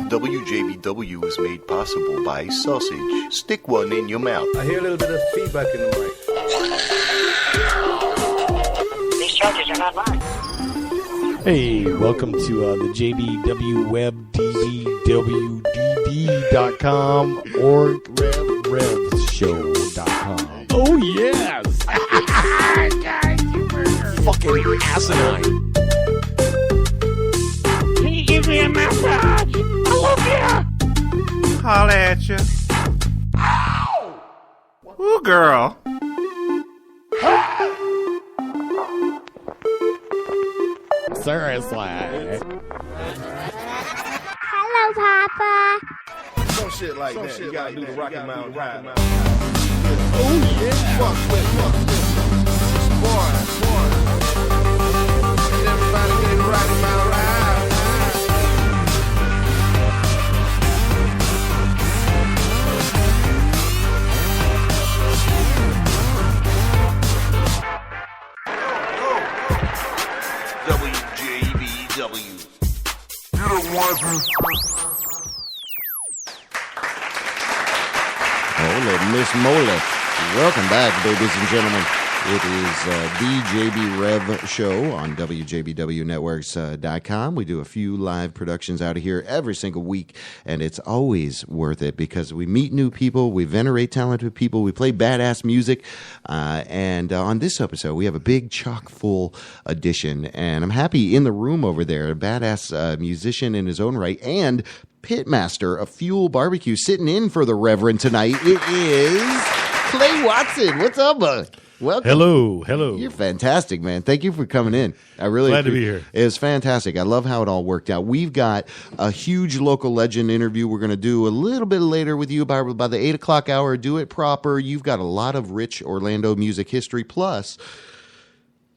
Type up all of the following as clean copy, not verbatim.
WJBW is made possible by sausage. Stick one in your mouth. I hear a little bit of feedback in the mic. These charges are not mine. Hey, welcome to the JBW Web DBWDD.com or RevRevShow.com. Oh, yes! Fucking asinine. Can you give me a massage? I love you. Holla at you. Ow! Ooh, girl. Seriously. Hello, Papa. Some shit like that. You gotta do the Rocky Mountain ride. Oh, yeah. Fuck with. Boy. And everybody get the Rocky Mountain ride. WJBW. You don't want to. Hola, Miss Mola. Welcome back, ladies and gentlemen. It is the JB Rev Show on WJBWNetworks.com. We do a few live productions out of here every single week, and it's always worth it because we meet new people, we venerate talented people, we play badass music, and on this episode, we have a big chock-full edition, and I'm happy in the room over there, a badass musician in his own right, and pitmaster of Fuel Barbecue sitting in for the Reverend tonight. It is Clay Watson. What's up, bud? Welcome. Hello. You're fantastic, man. Thank you for coming in. I really Glad to be here. It was fantastic. I love how it all worked out. We've got a huge local legend interview we're going to do a little bit later with you by the 8 o'clock hour. Do it proper. You've got a lot of rich Orlando music history, plus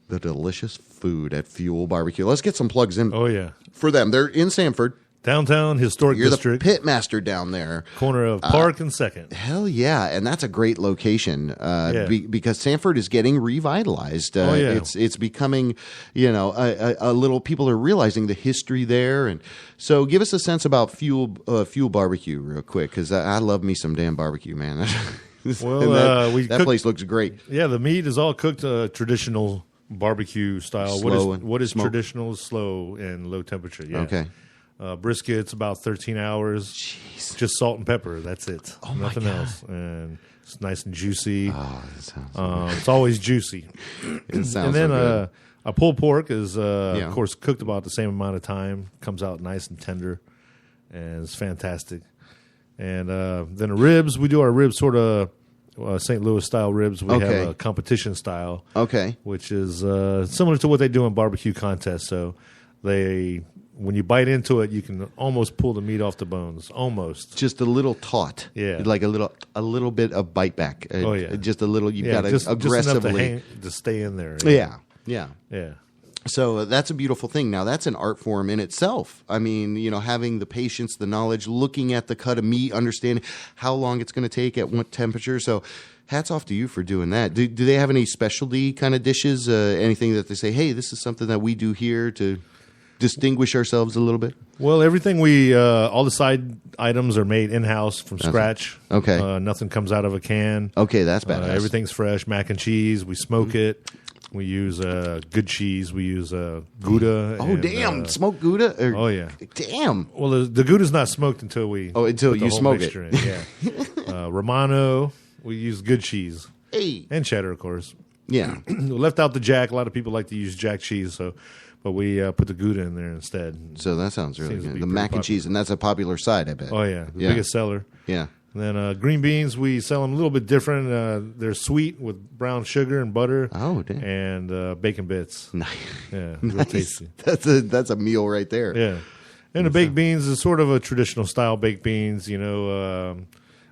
the delicious food at Fuel Barbecue. Let's get some plugs in for them. They're in Sanford. Downtown Historic You're District. the pitmaster down there. Corner of Park and 2nd. Hell yeah, and that's a great location because Sanford is getting revitalized. It's becoming, a little. People are realizing the history there, and so give us a sense about Fuel Barbecue real quick because I love me some damn barbecue, man. Well, that place looks great. Yeah, the meat is all cooked traditional barbecue style. What is traditional? Slow and low temperature. Yeah. Okay. Brisket's about 13 hours. Jeez. Just salt and pepper. That's it. Oh Nothing my God. else. And it's nice and juicy. Oh, that sounds so It's always juicy. It sounds and then so good. a pulled pork is, of course, cooked about the same amount of time. Comes out nice and tender. And it's fantastic. And then the ribs, we do our ribs sort of St. Louis style ribs. We have a competition style. Okay. Which is similar to what they do in barbecue contests. So when you bite into it, you can almost pull the meat off the bones. Almost. Just a little taut. Yeah. Like a little bit of bite back. Just a little. You've got to just aggressively. enough to stay in there. Yeah. So that's a beautiful thing. Now, that's an art form in itself. I mean, having the patience, the knowledge, looking at the cut of meat, understanding how long it's going to take at what temperature. So hats off to you for doing that. Do they have any specialty kind of dishes, anything that they say, hey, this is something that we do here to distinguish ourselves a little bit? Well, everything all the side items are made in-house from scratch. Okay. Nothing comes out of a can. Okay, that's badass. Everything's fresh. Mac and cheese, we smoke it. We use good cheese. We use Gouda. Oh, damn. Smoked Gouda? Oh, yeah. Damn. Well, the Gouda's not smoked until until you smoke it. In. Yeah. Romano, we use good cheese. Hey. And cheddar, of course. Yeah. We left out the Jack. A lot of people like to use Jack cheese, but we put the Gouda in there instead. So that sounds really good. The popular. mac and cheese, and that's a popular side, I bet. Oh, yeah. The biggest seller. Yeah. And then green beans, we sell them a little bit different. They're sweet with brown sugar and butter. Oh, damn. And bacon bits. Nice. Yeah, nice. real tasty. That's a meal right there. Yeah. And the baked beans is sort of a traditional style baked beans, a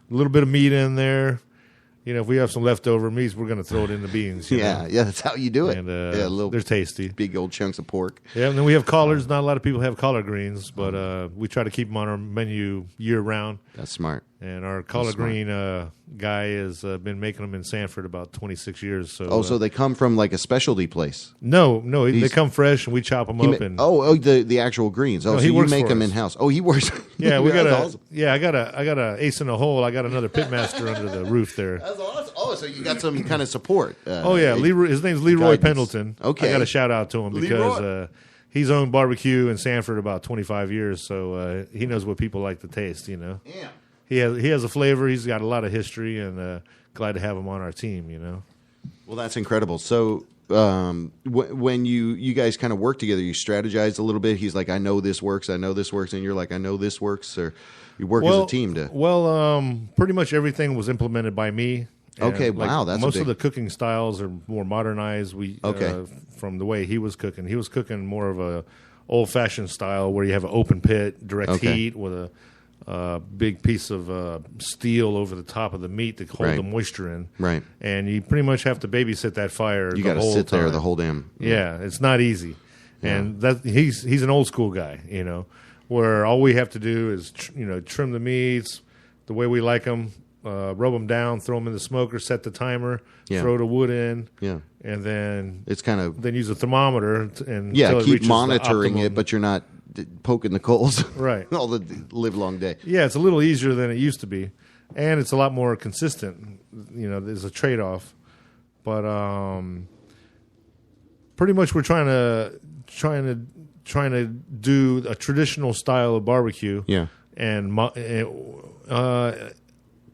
little bit of meat in there. if we have some leftover meats, we're going to throw it in the beans. Yeah, that's how you do it. And they're tasty. Big old chunks of pork. Yeah, and then we have collards. Not a lot of people have collard greens, but we try to keep them on our menu year round. That's smart. And our collard green guy has been making them in Sanford about 26 years. So, so they come from like a specialty place? No, they come fresh, and we chop them up. The actual greens. So you make them in house. Oh, he works. Yeah, we got awesome. Yeah, I got a ace in the hole. I got another pitmaster under the roof there. That's awesome. Oh, so you got some kind of support. Leroy, his name's Leroy Pendleton. Okay, I got a shout out to him because he's owned barbecue in Sanford about 25 years, so he knows what people like to taste. Yeah. He has a flavor. He's got a lot of history, and glad to have him on our team. Well, that's incredible. So when you guys kind of work together, you strategize a little bit. He's like, I know this works, and you're like, I know this works, or you work as a team to. Well, pretty much everything was implemented by me. Okay, wow, that's most of the cooking styles are more modernized. From the way he was cooking. He was cooking more of a old-fashioned style where you have an open pit, direct heat with a big piece of steel over the top of the meat to hold the moisture in. Right. And you pretty much have to babysit that fire. You got to sit there the whole damn. Yeah, it's not easy. Yeah. And he's an old school guy, where all we have to do is trim the meats the way we like them, rub them down, throw them in the smoker, set the timer, throw the wood in, and then it's kind of then use a thermometer and keep monitoring it, but you're not poking the coals right all the live long day. Yeah, it's a little easier than it used to be, and it's a lot more consistent. There's a trade off, but pretty much we're trying to do a traditional style of barbecue. Yeah, and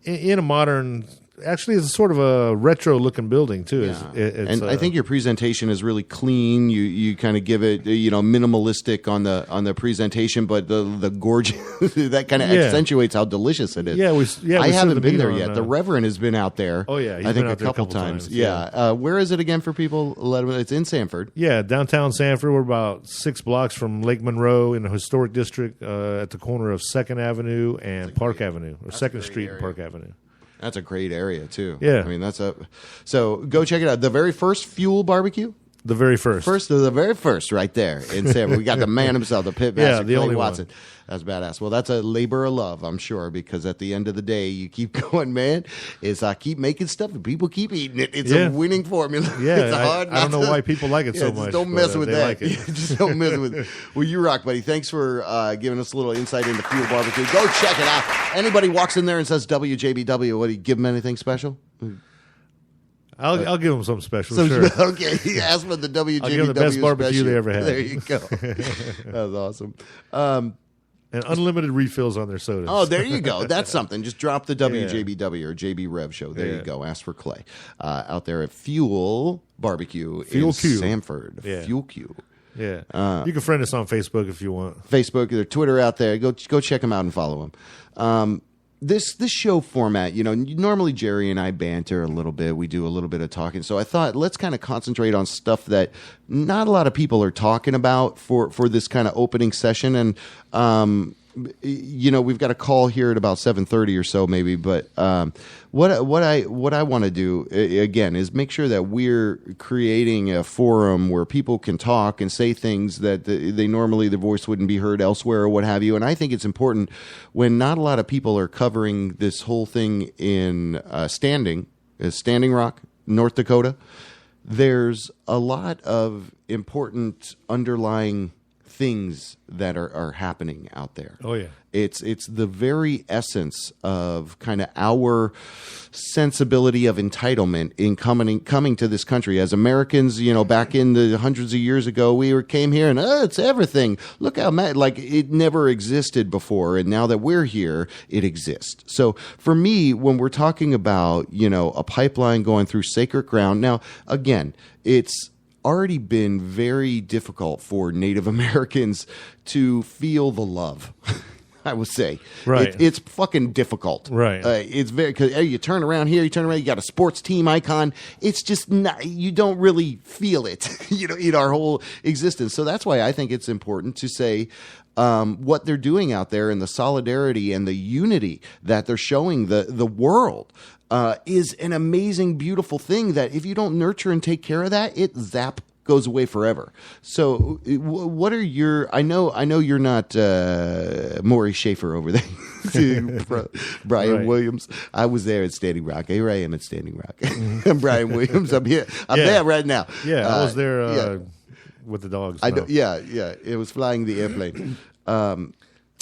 in a modern. Actually, it's sort of a retro-looking building too. Yeah. And I think your presentation is really clean. You kind of give it, minimalistic on the presentation, but the gorgeous that kind of accentuates how delicious it is. I haven't been there yet. The Reverend has been out there. Oh yeah, I think a couple times. Yeah. Where is it again for people? It's in Sanford. Yeah, downtown Sanford. We're about 6 blocks from Lake Monroe in the historic district, at the corner of 2nd Avenue and Park Avenue, or 2nd Street and Park Avenue. That's a great area too. Yeah, I mean so go check it out. The very first Fuel Barbecue. The very first, the very first, right there in Sanford. We got the man himself, the pitmaster, the only Watson. One. That's badass. Well, that's a labor of love, I'm sure, because at the end of the day, you keep going, man. I keep making stuff and people keep eating it. It's a winning formula. Yeah, it's hard. I don't know why people like it so much. Don't mess with that. Like it. Just don't mess with it. Well, you rock, buddy. Thanks for giving us a little insight into Fuel Barbecue. Go check it out. Anybody walks in there and says WJBW, what do you give them anything special? I'll give them something special. Sure. Okay, ask for the WJBW. I'll give them the best barbecue they ever had. There you go. That was awesome. And unlimited refills on their sodas. Oh, there you go. That's something. Just drop the WJBW or JB Rev show. There you go. Ask for Clay. Out there at Fuel Barbecue in Sanford. Yeah. Fuel Q. Yeah. You can friend us on Facebook if you want. Facebook, their Twitter out there. Go check them out and follow them. This show format, normally Jerry and I banter a little bit. We do a little bit of talking. So I thought let's kind of concentrate on stuff that not a lot of people are talking about for this kind of opening session. And, we've got a call here at about 7:30 or so maybe. But what I want to do, again, is make sure that we're creating a forum where people can talk and say things that they normally, their voice wouldn't be heard elsewhere or what have you. And I think it's important when not a lot of people are covering this whole thing in Standing Rock, North Dakota. There's a lot of important underlying things that are happening out there. Oh yeah. It's the very essence of kind of our sensibility of entitlement in coming to this country as Americans. Back in the hundreds of years ago, we came here and it's everything. Look how mad, like it never existed before, and now that we're here, it exists. So for me, when we're talking about a pipeline going through sacred ground, now again, it's already been very difficult for Native Americans to feel the love. I would say, right? It's fucking difficult, right? It's very because you turn around here, you got a sports team icon. It's just not. You don't really feel it, in our whole existence. So that's why I think it's important to say what they're doing out there and the solidarity and the unity that they're showing the world. is an amazing, beautiful thing that if you don't nurture and take care of that, it goes away forever. So what are your, I know you're not Maury Schaefer over there. Brian Williams. I was there at Standing Rock. Here I am at Standing Rock. I'm Brian Williams. I'm here. I'm there right now. Yeah, I was there with the dogs. It was flying the airplane.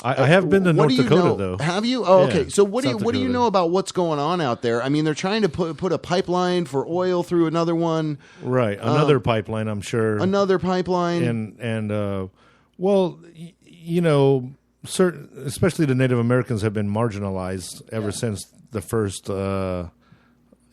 I have been to North Dakota, though. Have you? Oh, okay. Yeah, so what do you know about what's going on out there? I mean, they're trying to put a pipeline for oil through another one. Right, another pipeline, I'm sure. Another pipeline. And well, certain, especially the Native Americans have been marginalized ever since the first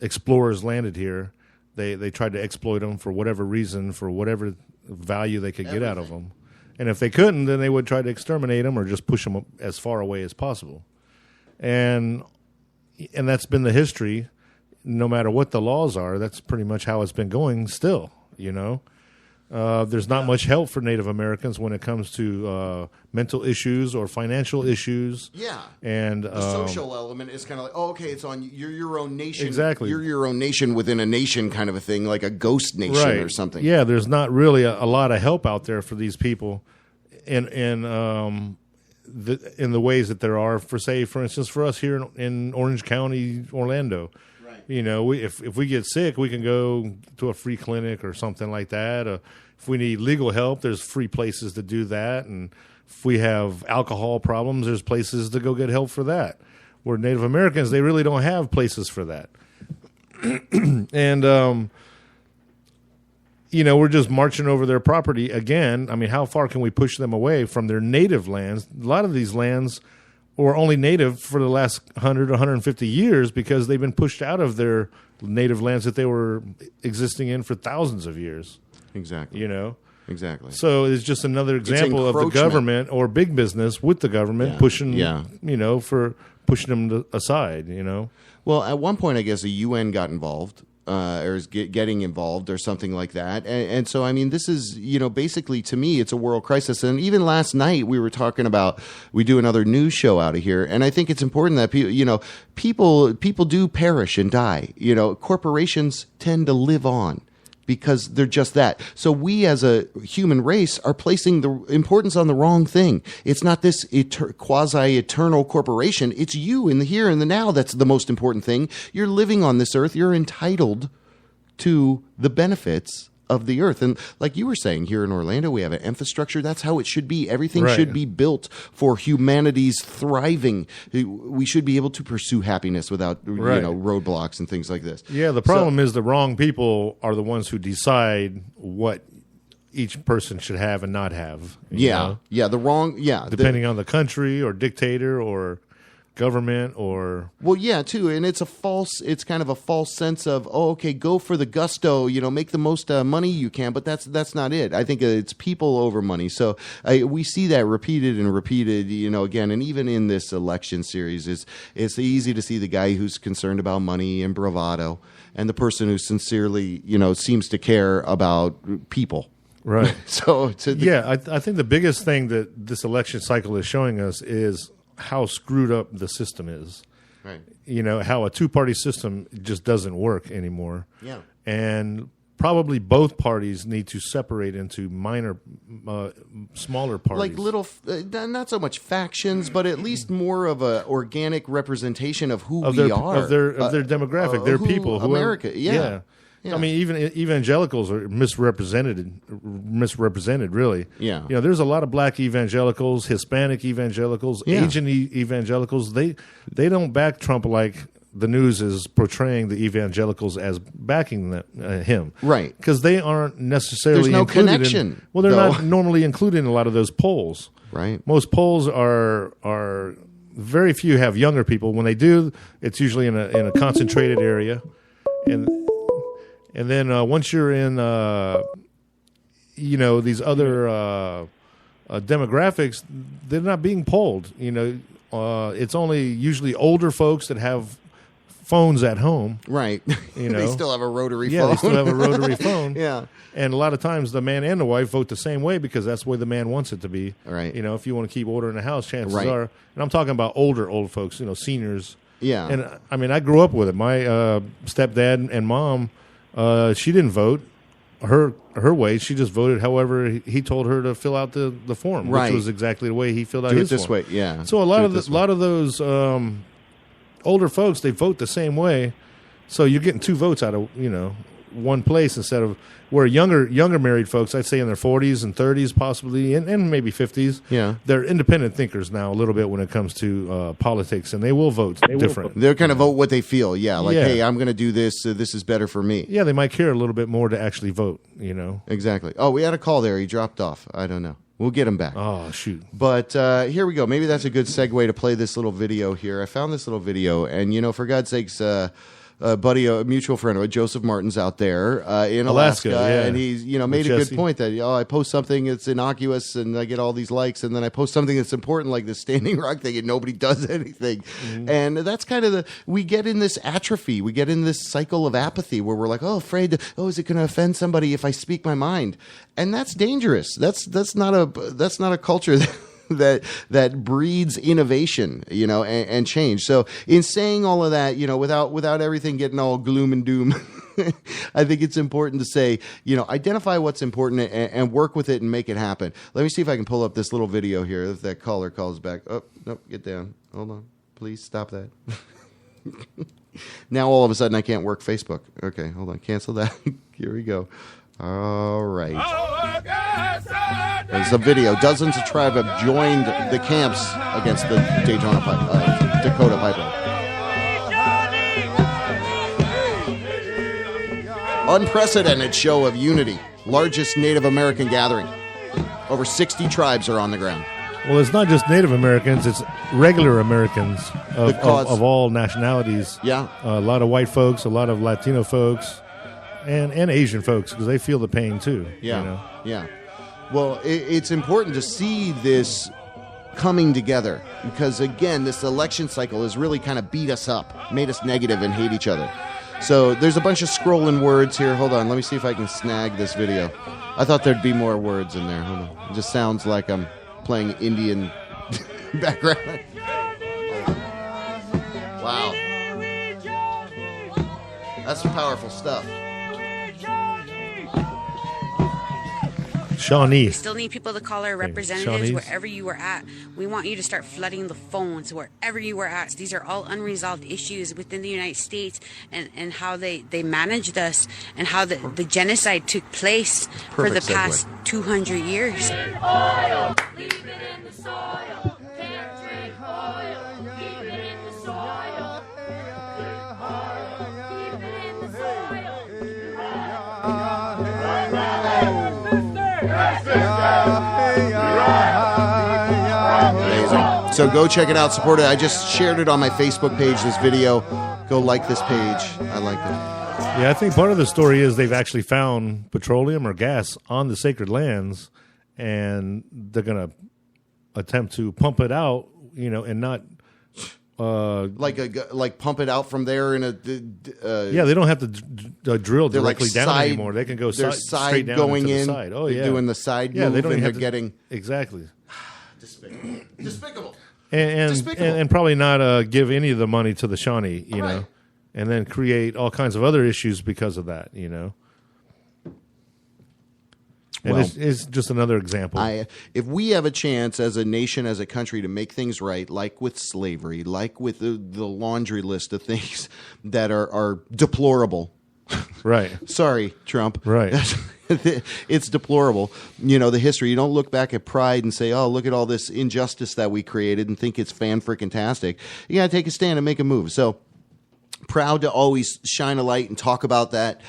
explorers landed here. They tried to exploit them for whatever reason, for whatever value they could get out of them. And if they couldn't, then they would try to exterminate them or just push them as far away as possible. And that's been the history. No matter what the laws are, that's pretty much how it's been going still, There's not much help for Native Americans when it comes to mental issues or financial issues. Yeah. And the social element is kind of like, it's on you're your own nation. Exactly. You're your own nation within a nation kind of a thing, like a ghost nation or something. Yeah, there's not really a lot of help out there for these people in the ways that there are for instance, for us here in Orange County, Orlando. Right. If we get sick, we can go to a free clinic or something like that. If we need legal help, there's free places to do that. And if we have alcohol problems, there's places to go get help for that. Where Native Americans, they really don't have places for that. And, we're just marching over their property again. I mean, how far can we push them away from their native lands? A lot of these lands were only native for the last 100 or 150 years because they've been pushed out of their native lands that they were existing in for thousands of years. Exactly. Exactly. So it's just another example of the government or big business with the government pushing, for pushing them aside, Well, at one point, I guess the UN got involved. Or is getting involved or something like that. And so, I mean, this is, basically to me, it's a world crisis. And even last night we were talking about, we do another news show out of here. And I think it's important that people do perish and die. Corporations tend to live on because they're just that. So we as a human race are placing the importance on the wrong thing. It's not this quasi-eternal corporation. It's you in the here and the now that's the most important thing. You're living on this earth. You're entitled to the benefits of the earth. And like you were saying, here in Orlando, we have an infrastructure. That's how it should be. Everything should be built for humanity's thriving. We should be able to pursue happiness without roadblocks and things like this. Yeah, the problem is the wrong people are the ones who decide what each person should have and not have. Yeah, depending on the country or dictator or government or too, and it's kind of a false sense of go for the gusto, make the most money you can, but that's not it. I think it's people over money. So we see that repeated again, and even in this election series, it's easy to see the guy who's concerned about money and bravado, and the person who sincerely seems to care about people. Right. I think the biggest thing that this election cycle is showing us is how screwed up the system is. Right. How a two-party system just doesn't work anymore. Yeah. And probably both parties need to separate into minor, smaller parties. Like little, not so much factions, but at least more of a organic representation of who we are. Of their demographic, their people. America, Yeah. I mean, even evangelicals are misrepresented, really. Yeah. There's a lot of black evangelicals, Hispanic evangelicals, Asian evangelicals. They don't back Trump like the news is portraying the evangelicals as backing him. Right. Because they aren't necessarily There's no connection. They're not normally included in a lot of those polls. Right. Most polls are very few have younger people. When they do, it's usually in a concentrated area. And then once you're in, these other demographics, they're not being polled. It's only usually older folks that have phones at home. Right. They still have a rotary phone. Yeah, they still have a rotary phone. Yeah. And a lot of times the man and the wife vote the same way because that's the way the man wants it to be. Right. If you want to keep order in the house, chances are, and I'm talking about old folks, seniors. Yeah. And I mean, I grew up with it. My stepdad and mom, she didn't vote her way. She just voted however he told her to fill out the form, Right. which was exactly the way he filled out Do it his this form. way, yeah. So a Do it lot of those older folks, they vote the same way. So you're getting 2 votes out of one place instead of where younger married folks, I'd say in their 40s and 30s possibly, and maybe 50s. Yeah. They're independent thinkers now a little bit when it comes to politics, and they will vote different. They're kind of vote what they feel. Yeah, like, Yeah. hey, I'm going to do this. This is better for me. Yeah, they might care a little bit more to actually vote, Exactly. Oh, we had a call there. He dropped off. I don't know. We'll get him back. Oh, shoot. But here we go. Maybe that's a good segue to play this little video here. I found this little video, and, for God's sakes, buddy, a mutual friend of Joseph Martin's out there in Alaska, yeah. and he's made a Jesse. good point that I post something that's innocuous and I get all these likes, and then I post something that's important like the Standing Rock thing, and nobody does anything. Mm-hmm. And that's kind of we get in this atrophy, we get in this cycle of apathy where we're like, afraid, is it going to offend somebody if I speak my mind? And that's dangerous. That's not a culture that breeds innovation, and change. So in saying all of that, without everything getting all gloom and doom, I think it's important to say, identify what's important and work with it and make it happen. Let me see if I can pull up this little video here. If that caller calls back. Oh, nope, get down. Hold on. Please stop that. Now all of a sudden I can't work Facebook. Okay, hold on. Cancel that. Here we go. All right. There's a video. Dozens of tribes have joined the camps against the Dakota pipeline. Unprecedented show of unity. Largest Native American gathering. Over 60 tribes are on the ground. Well, it's not just Native Americans; it's regular Americans of all nationalities. Yeah, a lot of white folks, a lot of Latino folks, and Asian folks because they feel the pain too. Yeah, yeah. Well, it's important to see this coming together because, again, this election cycle has really kind of beat us up, made us negative and hate each other. So there's a bunch of scrolling words here. Hold on, let me see if I can snag this video. I thought there'd be more words in there. Hold on. It just sounds like I'm playing Indian background. Wow. That's some powerful stuff. Shawnee. We still need people to call our representatives wherever you are at. We want you to start flooding the phones wherever you are at. These are all unresolved issues within the United States and how they managed us and how the genocide took place for the past 200 years. Oil, leave it in the soil. Can't drink oil, keep it in the soil. Keep it in the soil. Amazing. So go check it out, support it. I just shared it on my Facebook page, this video. Go like this page. I like it. Yeah, I think part of the story is they've actually found petroleum or gas on the sacred lands, and they're going to attempt to pump it out, and not like pump it out from there in a yeah, they don't have to drill directly down anymore. They can go straight down going into in. the side. Oh yeah, doing the side yeah, move. They don't and have they're getting exactly despicable. And probably not give any of the money to the Shawnee, know, and then create all kinds of other issues because of that, And it's just another example. If we have a chance as a nation, as a country, to make things right, like with slavery, like with the laundry list of things that are deplorable. Right. Sorry, Trump. Right. It's deplorable. The history. You don't look back at Pride and say, oh, look at all this injustice that we created and think it's fan-frickin-tastic. You got to take a stand and make a move. So proud to always shine a light and talk about that.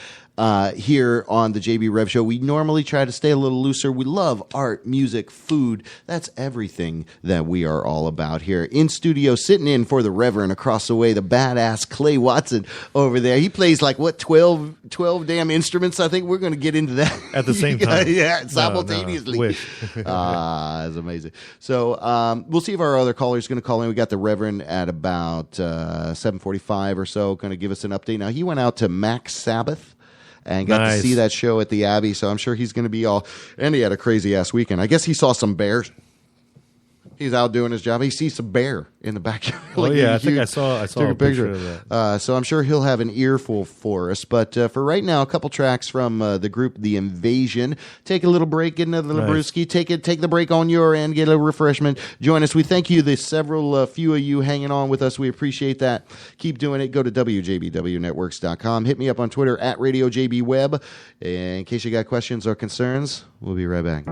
Here on the JB Rev Show. We normally try to stay a little looser. We love art, music, food. That's everything that we are all about here. In studio, sitting in for the Reverend across the way, the badass Clay Watson over there. He plays 12 damn instruments. I think we're going to get into that. At the same time. Yeah, simultaneously. No, that's amazing. So we'll see if our other caller is going to call in. We got the Reverend at about 7:45 or so, going to give us an update. Now, he went out to Max Sabbath and got to see that show at the Abbey, so I'm sure he's going to be all... And he had a crazy-ass weekend. I guess he saw some bears. He's out doing his job. He sees a bear in the backyard. Oh yeah, I think I saw took a picture of that. So I'm sure he'll have an earful for us. But for right now, a couple tracks from the group The Invasion. Take a little break, get another little brewski. Take the break on your end, get a refreshment. Join us. We thank you. There's several few of you hanging on with us. We appreciate that. Keep doing it. Go to WJBWnetworks.com. Hit me up on Twitter at RadioJBWeb. In case you got questions or concerns, we'll be right back.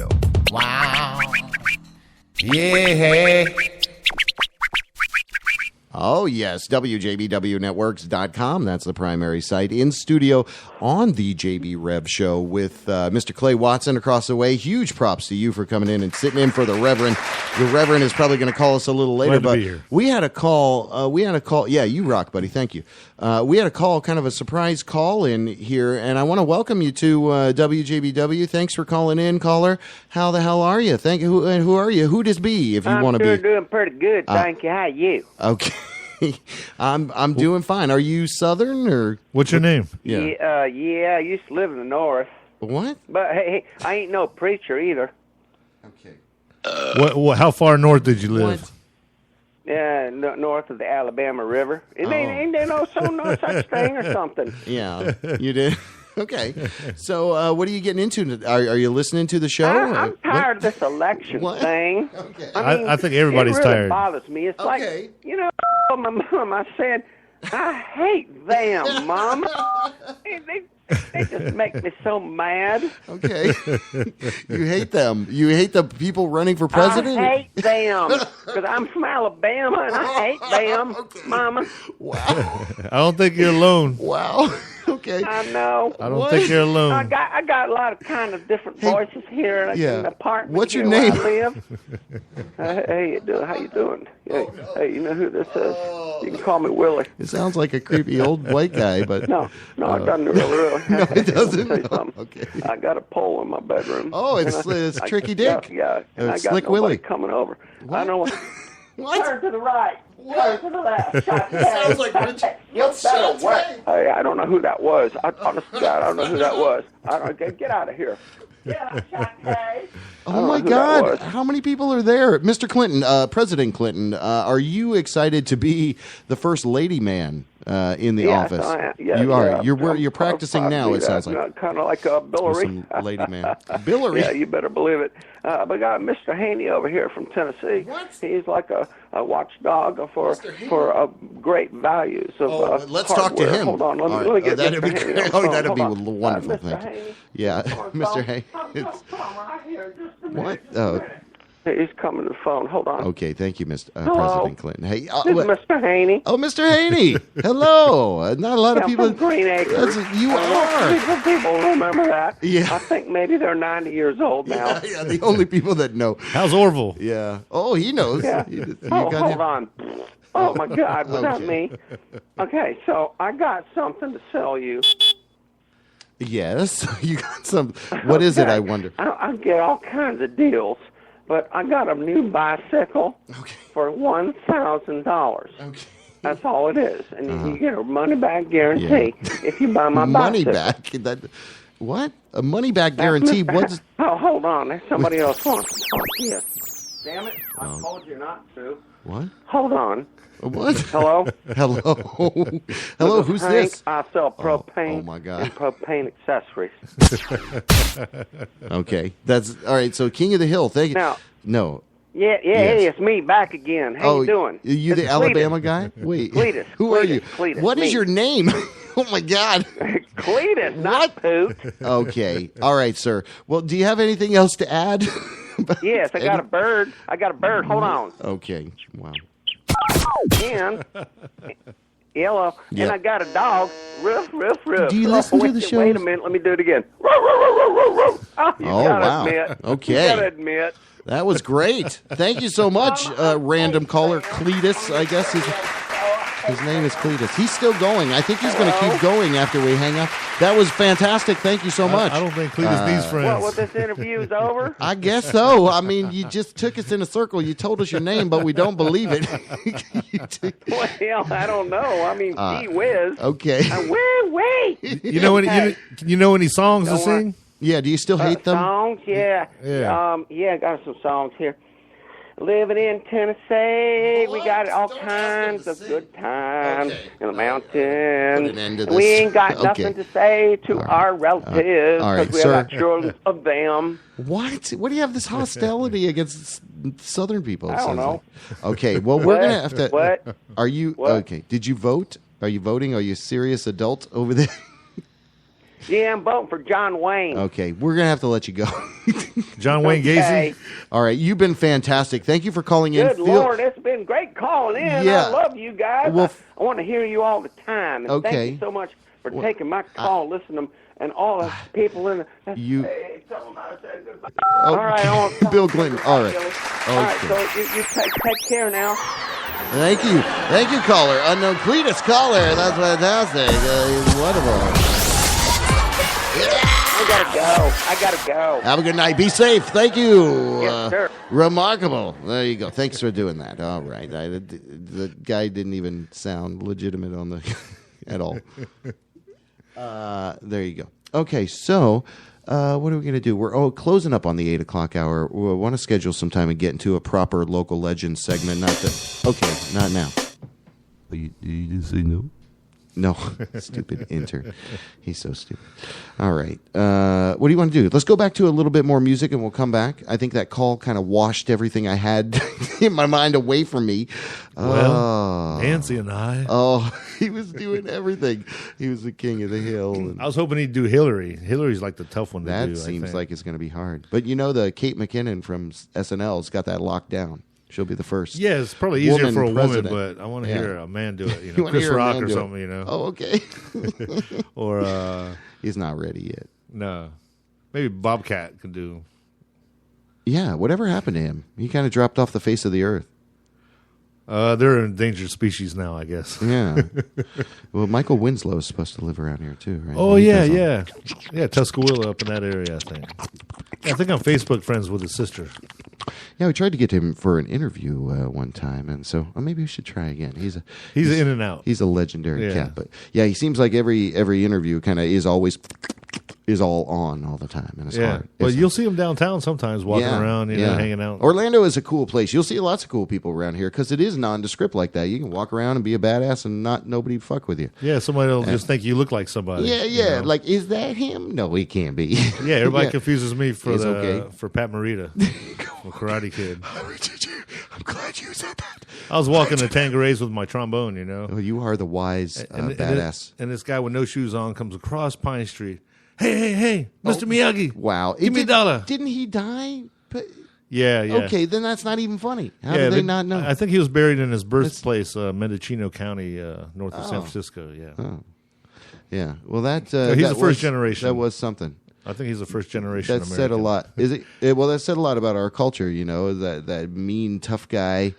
Show. Wow. Yeah. Oh, yes, WJBWnetworks.com. That's the primary site. In studio on the JB Rev Show with Mr. Clay Watson across the way. Huge props to you for coming in and sitting in for the Reverend. The Reverend is probably going to call us a little later, but we had a call. Yeah, you rock, buddy. Thank you. We had a call, kind of a surprise call in here, and I want to welcome you to WJBW. Thanks for calling in, caller. How the hell are you? Who are you? Who does be, if you want to be? I'm doing pretty good, thank you. How are you? Okay. I'm doing fine. Are you Southern or what's your name? Yeah, I used to live in the north. What? But hey, I ain't no preacher either. Okay. How far north did you live? What? Yeah, north of the Alabama River. Ain't there no such thing or something? Yeah, you did. Okay. So, what are you getting into? Are you listening to the show? I'm tired of this election thing. Okay. I think everybody's it really tired. Bothers me. It's like my mom. I said, I hate them, Mama. They just make me so mad. Okay. You hate them. You hate the people running for president? I hate them because I'm from Alabama and I hate them, Mama. Wow. I don't think you're alone. Wow. Okay. I know. I don't think you're alone. I got a lot of kind of different voices here in the apartment. What's your here name? Where I live. Hey, how you doing? Hey, you know who this is? You can call me Willie. It sounds like a creepy old white guy, but no, it doesn't really. No, it doesn't. No. Okay. I got a pole in my bedroom. Oh, it's Tricky Dick. Yeah, and I got Slick nobody Willie coming over. I know what. What? Turn to the right. Turn to the left. Shot Sounds like Richard. What's that? Hey, I don't know who that was. Honestly, I don't know who that was. Get out of here. Oh my God! How many people are there, Mr. Clinton, President Clinton? Are you excited to be the first lady man in the office? You are. You're practicing now. It sounds like kind of like a Billary, some lady man. Billary. Yeah, you better believe it. We got Mr. Haney over here from Tennessee. What? He's like a watchdog for great values of let's talk to him. Hold on, let me get that'd Mr. be Haney. great. That'd be wonderful. Mr. Haney. Yeah, Mr. Haney. What? Oh. He's coming to the phone. Hold on. Okay, thank you, Mr. President Clinton. Hey, this is Mr. Haney. Oh, Mr. Haney. Hello. Not a lot of people. From Green Acres. You are. People remember that. Yeah. I think maybe they're 90 years old now. Yeah, the only people that know. How's Orville? Yeah. Oh, he knows. Yeah. Hold on. Oh, my God. Was that Okay. me? Okay, so I got something to sell you. Yes. You got some. What is it, I wonder? I get all kinds of deals, but I got a new bicycle for $1,000. Okay. That's all it is. And you get a money-back guarantee if you buy my money bicycle. back? What? A money back guarantee? What's? Oh, hold on. There's somebody else wants to talk to you. Damn it. I told you not to. What? Hold on. What? Hello? Hello? Hello? Who's this? I sell propane oh my God. and propane accessories. Okay. That's all right. So King of the Hill. Thank you. Now, no. Yeah, hey, it's me back again. How you doing? You the Alabama guy? Wait. Cletus. Who are you? Cletus, What is me. your name? Oh my God. Cletus, not Poot. Okay. All right, sir. Well, do you have anything else to add? Yes, I got a bird. Hold on. Okay. Wow. And yellow. Yep. And I got a dog. Ruff, ruff, ruff. Do you listen to the show? Wait a minute. Let me do it again. Ruff, ruff, ruff, ruff, ruff. Oh, you gotta wow. admit. Okay. You gotta admit. That was great. Thank you so much, random caller Cletus. I guess his name is Cletus. He's still going. I think he's going to keep going after we hang up. That was fantastic. Thank you so much. I don't think Cletus needs friends. What, this interview's over? I guess so. I mean, you just took us in a circle. You told us your name, but we don't believe it. Well, I don't know. I mean, gee whiz. Okay. Wait. You know any songs to sing? Yeah. Do you still hate them? Songs? Yeah. I got some songs here. Living in Tennessee, we got all kinds of good times in the mountains. We ain't got nothing to say to our relatives because we have children of them. What? What do you have this hostility against Southern people? I don't know. Like? Okay, well, we're going to have to... What? Are you... What? Okay, did you vote? Are you voting? Are you a serious adult over there? Yeah, I'm voting for John Wayne. Okay, we're going to have to let you go. John Wayne Gacy? All right, you've been fantastic. Thank you for calling in. Good Lord, it's been great calling in. Yeah. I love you guys. Well, I want to hear you all the time. And okay. Thank you so much for taking my call, listening to and all the people in the... You... Hey, tell them I said goodbye. Oh, all right, I want to Bill Clinton. All right. All right, so you take care now. Thank you. Thank you, caller. Unknown Cletus caller. That's fantastic. Wonderful. I gotta go. Have a good night. Be safe. Thank you. Yes, sir. Remarkable. There you go. Thanks for doing that. All right. The guy didn't even sound legitimate on the at all. There you go. Okay, so what are we going to do? We're closing up on the 8 o'clock hour. We want to schedule some time and get into a proper local legend segment. Okay, not now. You just say no? No, stupid intern. He's so stupid. All right. What do you want to do? Let's go back to a little bit more music and we'll come back. I think that call kind of washed everything I had in my mind away from me. Well, Nancy and I. Oh, he was doing everything. He was the king of the hill. I was hoping he'd do Hillary. Hillary's like the tough one to do. That seems like it's going to be hard. But the Kate McKinnon from SNL's got that locked down. She'll be the first. Yeah, it's probably easier for a president. woman, but I want to hear a man do it. You Chris Rock or something, Oh, okay. Or he's not ready yet. No. Maybe Bobcat can do. Yeah, whatever happened to him? He kind of dropped off the face of the earth. They're an endangered species now, I guess. Yeah. Well, Michael Winslow is supposed to live around here, too, right? Oh, yeah. Yeah, Tuscaloosa up in that area, I think. Yeah, I think I'm Facebook friends with his sister. Yeah, we tried to get him for an interview one time, and so maybe we should try again. He's in and out. He's a legendary cat, but yeah, he seems like every interview kind of is all on all the time, and it's hard. But you'll see him downtown sometimes walking around, hanging out. Orlando is a cool place. You'll see lots of cool people around here because it is nondescript like that. You can walk around and be a badass and nobody fuck with you. Yeah, somebody will just think you look like somebody. Yeah. Like, is that him? No, he can't be. Yeah, everybody confuses me for for Pat Morita, from Karate Kid. I'm glad you said that. I was walking the Tanquerays with my trombone, Oh, you are the wise badass. And this guy with no shoes on comes across Pine Street. Hey, Mr. Miyagi. Wow. Give me $1. Didn't he die? Yeah. Okay, then that's not even funny. How did they not know? I think he was buried in his birthplace, Mendocino County, north of San Francisco. Yeah. Oh. Yeah. Well, he's the first generation. That was something. I think he's the first generation That American. said a lot. Is it? Well, that said a lot about our culture, that mean, tough guy,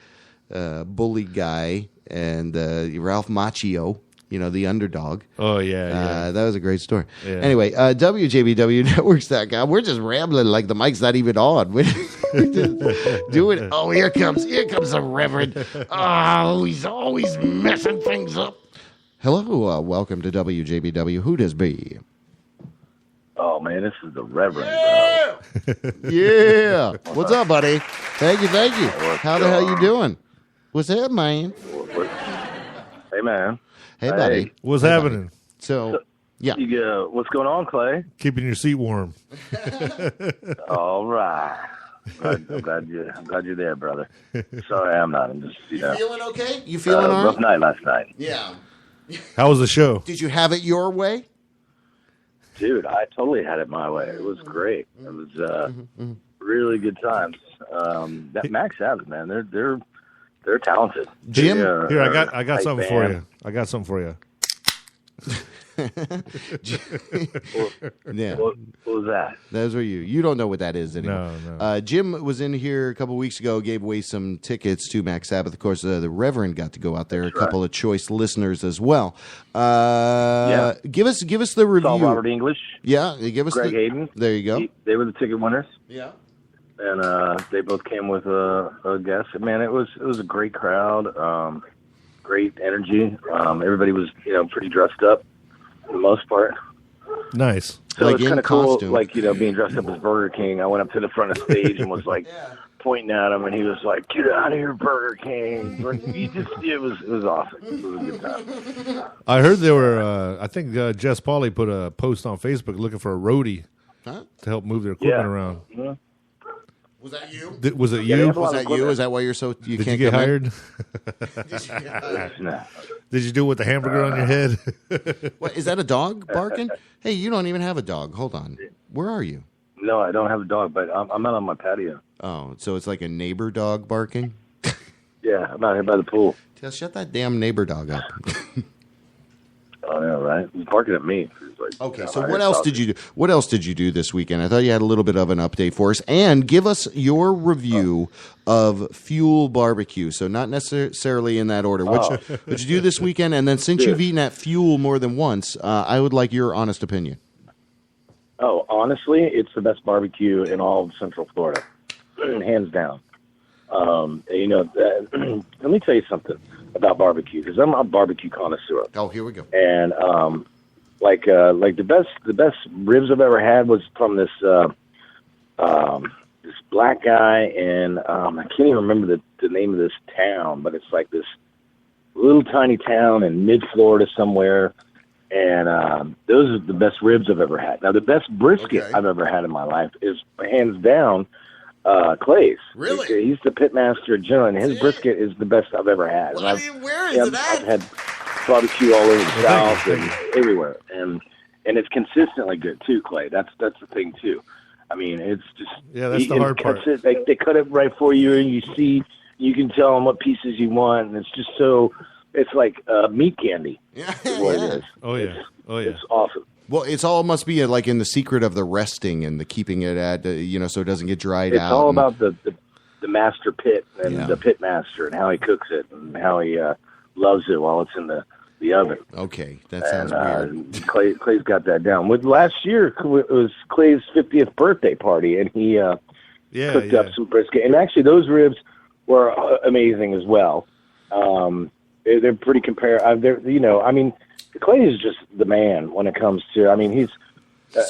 bully guy, and Ralph Macchio. The underdog. Oh, yeah. That was a great story. Yeah. Anyway, WJBWnetworks.com. We're just rambling like the mic's not even on. We're just doing. Oh, here comes the Reverend. Oh, he's always messing things up. Hello, welcome to WJBW. Who does be? Oh, man, this is the Reverend, bro. Yeah. What's up, buddy? Thank you. How the hell you doing? What's up, man? Hey, man. Hey, buddy. What's happening? So yeah. What's going on, Clay? Keeping your seat warm. All right. I'm glad you're there, brother. Sorry, I'm not. I'm just, You feeling okay? You feeling all right? Rough night last night. Yeah. How was the show? Did you have it your way? Dude, I totally had it my way. It was great. It was really good times. That Max Sabbath, man, they're talented. Jim, here I got something for you. Yeah. What was that? Those are you. You don't know what that is anymore. No. Jim was in here a couple weeks ago, gave away some tickets to Max Sabbath. Of course, the Reverend got to go out there. That's a couple of choice listeners as well. Give us the review. Saw Robert English. Yeah, give us Greg Hayden. There you go. They were the ticket winners. Yeah. And they both came with a guest. Man, it was a great crowd, great energy. Everybody was pretty dressed up for the most part. Nice. So like it's kind of cool, costume. like being dressed up as Burger King. I went up to the front of stage and was like pointing at him, and he was like, "Get out of here, Burger King!" It was awesome. It was a good time. I heard there were. I think Jess Pauley put a post on Facebook looking for a roadie to help move their equipment around. Mm-hmm. Was that you? Was it you? Was that you? Is that why you're so? You Did can't you get come hired? No. Did you do it with the hamburger on your head? What is that? A dog barking? Hey, you don't even have a dog. Hold on. Where are you? No, I don't have a dog, but I'm out on my patio. Oh, so it's like a neighbor dog barking? Yeah, I'm out here by the pool. Shut that damn neighbor dog up. Oh, yeah, right. He's barking at me. Okay, so what else did you do? What else did you do this weekend? I thought you had a little bit of an update for us, and give us your review of Fuel Barbecue. So not necessarily in that order. What you do this weekend, and then since you've eaten at Fuel more than once, I would like your honest opinion. Oh, honestly, it's the best barbecue in all of Central Florida, hands down. Let me tell you something about barbecue, because I'm a barbecue connoisseur. Oh, here we go. And like the best ribs I've ever had was from this black guy, and I can't even remember the name of this town, but it's like this little tiny town in mid-Florida somewhere. And those are the best ribs I've ever had. Now, the best brisket I've ever had in my life is hands down Clay's. Really? He's the pitmaster general, and his brisket is the best I've ever had. Where is it at? I've had barbecue all over the South and everywhere, and it's consistently good too, Clay. That's the thing too. I mean, it's just that's the hard part. They cut it right for you, and you can tell them what pieces you want, and it's just so. It's like meat candy. Yeah, is what it is. Oh yeah, It's awesome. Well, it's all must be like in the secret of the resting and the keeping it at so it doesn't get dried out. It's all about the master pit and the pit master and how he cooks it and how he loves it while it's in the oven. Okay, that sounds weird. Clay's got that down. Last year it was Clay's 50th birthday party, and he cooked up some brisket. And actually, those ribs were amazing as well. They're pretty Clay is just the man when it comes to. I mean, he's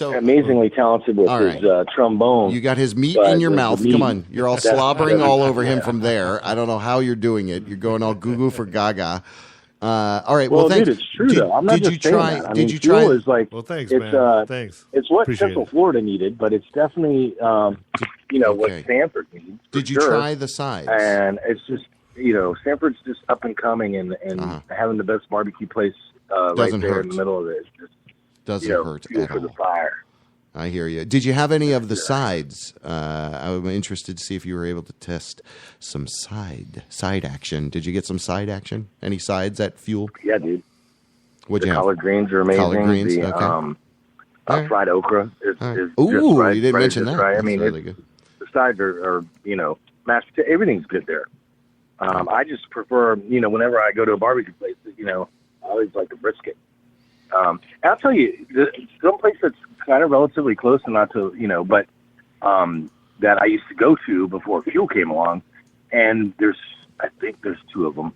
amazingly talented with his trombone. You got his meat in your mouth. Come on, you're all slobbering all over him from there. I don't know how you're doing it. You're going all goo for gaga. All right. Well, thanks. Dude, it's true though. I'm not just saying that. I mean, did you try? Is like, well, thanks, man. Thanks. It's what Appreciate Central Florida needed, but it's definitely what Sanford needs. Did you try the sides? And it's just Sanford's just up and coming, and having the best barbecue place right there in the middle of it. Just, doesn't hurt fuel at for all. the fire. I hear you. Did you have any of the sides? I'm interested to see if you were able to test some side action. Did you get some side action? Any sides at Fuel? Yeah, dude. What'd you have? Collard greens are amazing. Collard greens, okay. Fried okra is Ooh, just right. You didn't mention that. Right. I mean, really good. The sides are mashed potato. Everything's good there. I just prefer, whenever I go to a barbecue place, I always like the brisket. I'll tell you, some place that's kind of relatively close, and not to, but that I used to go to before Fuel came along, and I think there's two of them.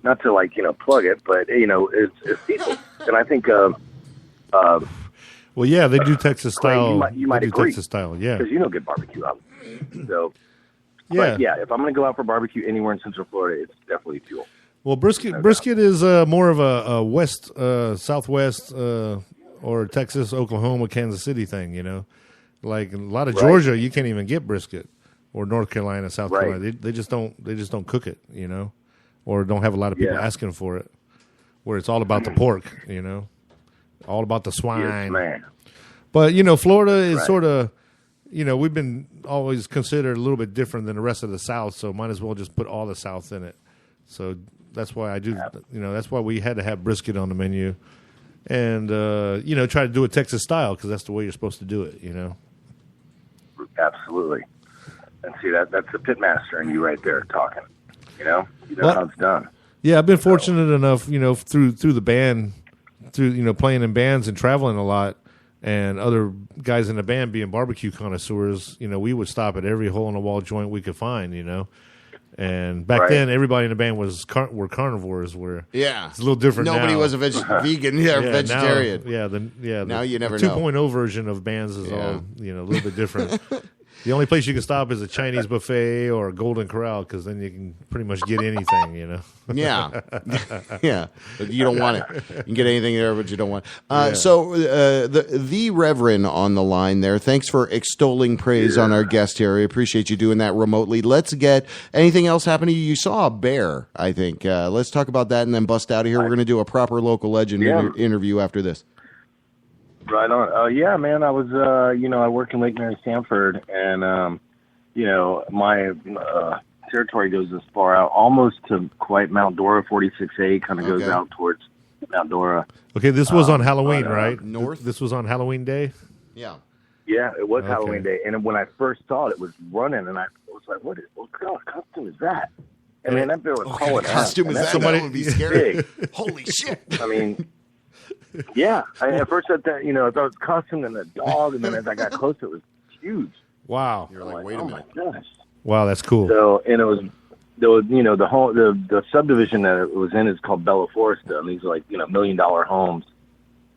Not to plug it, but it's decent. And I think well, yeah, they do Texas style. Clay, you might agree. Texas style, yeah, because good barbecue out. So. Yeah. But yeah, if I'm going to go out for barbecue anywhere in Central Florida, it's definitely Fuel. Well, brisket is more of a west, southwest, or Texas, Oklahoma, Kansas City thing. Like a lot of Georgia, you can't even get brisket, or North Carolina, South Carolina. They just don't cook it, or don't have a lot of people asking for it. Where it's all about the pork, all about the swine. Yes, man. But Florida is sort of. We've been always considered a little bit different than the rest of the South, so might as well just put all the South in it. So that's why I do, that's why we had to have brisket on the menu, and try to do it Texas style because that's the way you're supposed to do it. Absolutely. And see that's the pitmaster and you right there talking. How it's done. Yeah, I've been fortunate enough, through the band, through playing in bands and traveling a lot. And other guys in the band being barbecue connoisseurs, we would stop at every hole-in-the-wall joint we could find, And back then, everybody in the band were carnivores. Where it's a little different. Nobody now. was a vegan, vegetarian. Now, now you never the know. 2.0 version of bands is all a little bit different. The only place you can stop is a Chinese buffet or a Golden Corral, because then you can pretty much get anything, you know. Yeah, yeah. But you don't want it. You can get anything there, but you don't want it. So the Reverend on the line there. Thanks for extolling praise on our guest here. I appreciate you doing that remotely. Let's get anything else happening. You saw a bear, I think. Let's talk about that and then bust out of here. We're going to do a proper local legend interview after this. Right on. Yeah, man. I was, I work in Lake Mary, Sanford, and, my territory goes as far out, almost to quite Mount Dora. 46A kind of goes out towards Mount Dora. Okay, this was on Halloween, right? North. This was on Halloween Day? Yeah. Yeah, it was Halloween Day. And when I first saw it, it was running, and I was like, what kind of costume is that? And then that bear was calling out. Costume is that? Somebody would be scary. Holy shit. I mean... Yeah, at first I thought, I thought it was costume and a dog, and then as I got closer, it was huge. Wow. You're like, wait a minute. Oh my gosh. Wow, that's cool. So, and the subdivision that it was in is called Bella Foresta, and these are like, $1 million homes.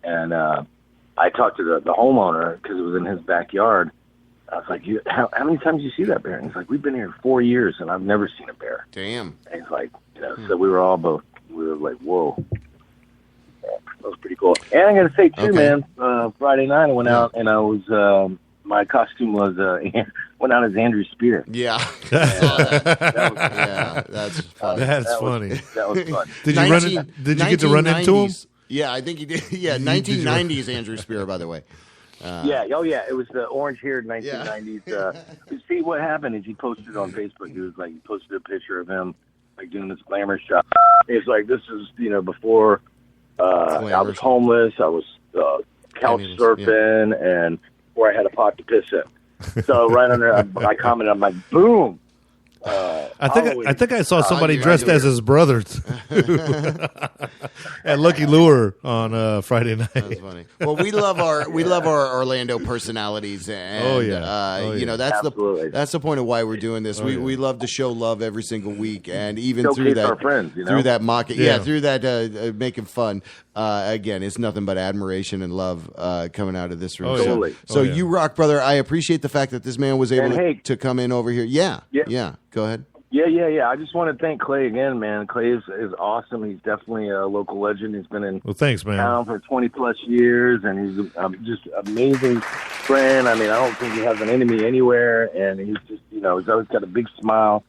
And I talked to the homeowner because it was in his backyard. I was like, how many times do you see that bear? And he's like, we've been here 4 years, and I've never seen a bear. Damn. And he's like, so we were like, whoa. That was pretty cool. And I'm going to say, too, man, Friday night I went out and I was, my costume was, went out as Andrew Spear. Yeah. That's funny. That's funny. That was fun. Did you get to run into him? Yeah, I think he did. Yeah, 1990s Andrew Spear, by the way. It was the orange-haired 1990s. See, what happened is he posted on Facebook. He posted a picture of him, like, doing this glamour shot. It's like, this is, before... I was homeless. I was couch surfing, and where I had a pot to piss in. So right under, I commented, I'm like, boom. I think I saw somebody dressed as his brother at Lucky Lure on Friday night. That's funny. Well, we love our Orlando personalities, and that's the point of why we're doing this. We love to show love every single week, and even through that, our friends, through that through that making fun. Again, it's nothing but admiration and love coming out of this room. Totally. So you rock, brother. I appreciate the fact that this man was able to come in over here. Yeah. Go ahead. Yeah. I just want to thank Clay again, man. Clay is awesome. He's definitely a local legend. He's been in thanks, man. town for 20-plus years, and he's just an amazing friend. I mean, I don't think he has an enemy anywhere, and he's just, he's always got a big smile.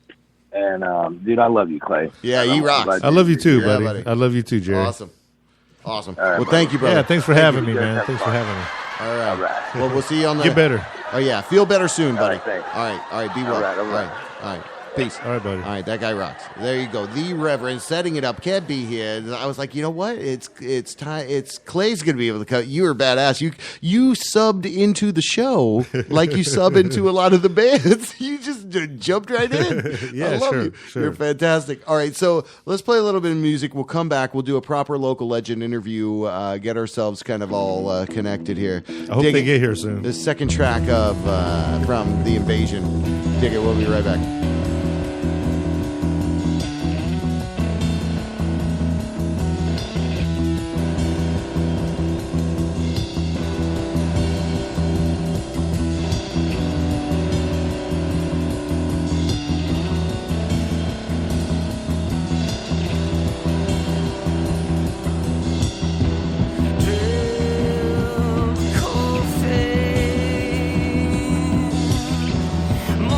And, dude, I love you, Clay. Yeah, you rock. I love you too, buddy. I love you too, Jerry. Awesome. All right, well, thank you, brother. Yeah, thanks for having me, man. Thanks for having me. All right. Well, we'll see you on the... Get better. Oh, yeah. Feel better soon, buddy. All right, thanks. All right. Be well. All right. Peace. All right, buddy. All right, that guy rocks. There you go. The Reverend setting it up. Can't be here. I was like, you know what? It's time. It's Clay's gonna be able to cut. You were badass. You subbed into the show like you sub into a lot of the bands. You just jumped right in. Yeah, I love sure, you. sure. You're fantastic. All right, so let's play a little bit of music. We'll come back. We'll do a proper local legend interview. Get ourselves kind of all connected here. I hope they get here soon. The second track of from The Invasion. Dig it. We'll be right back. More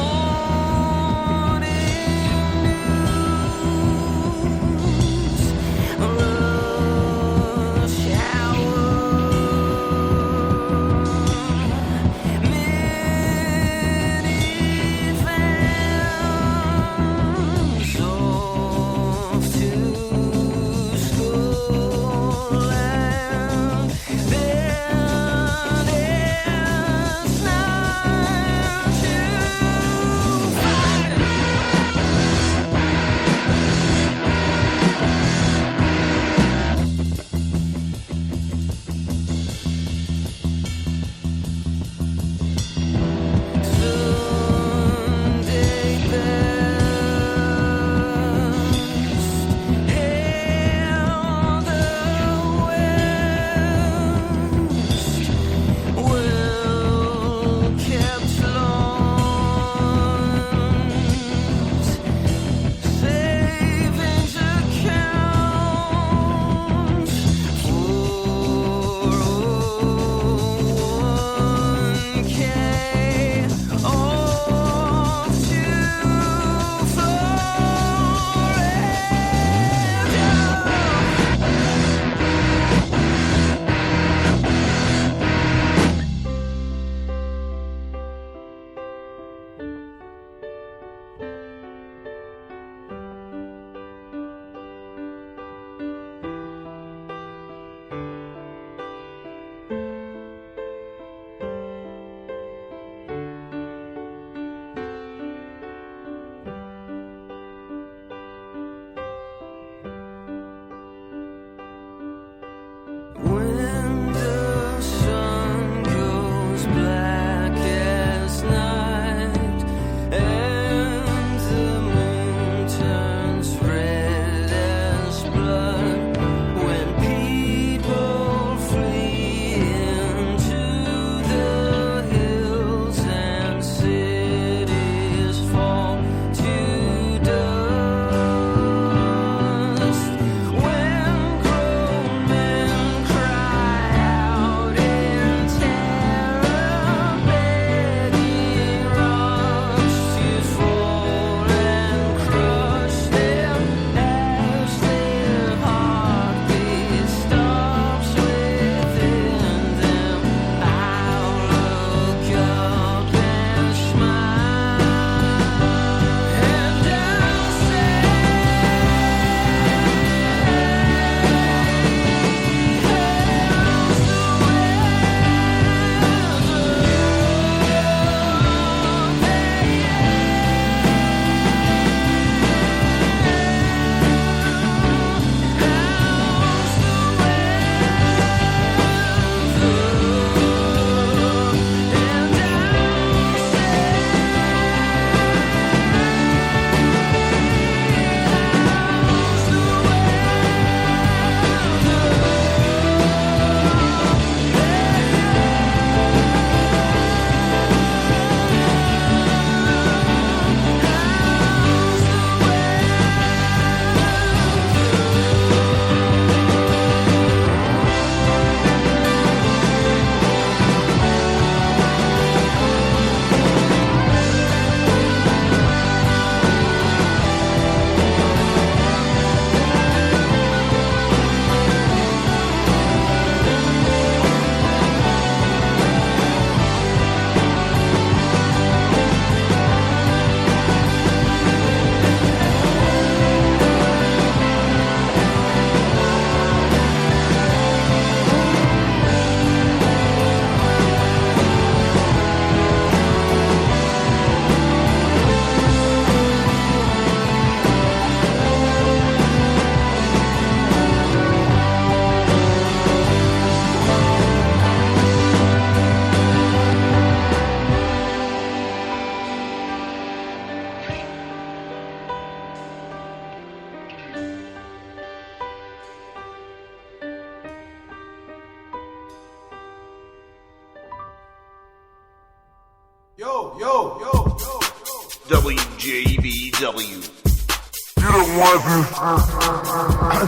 WJBW. You don't want this.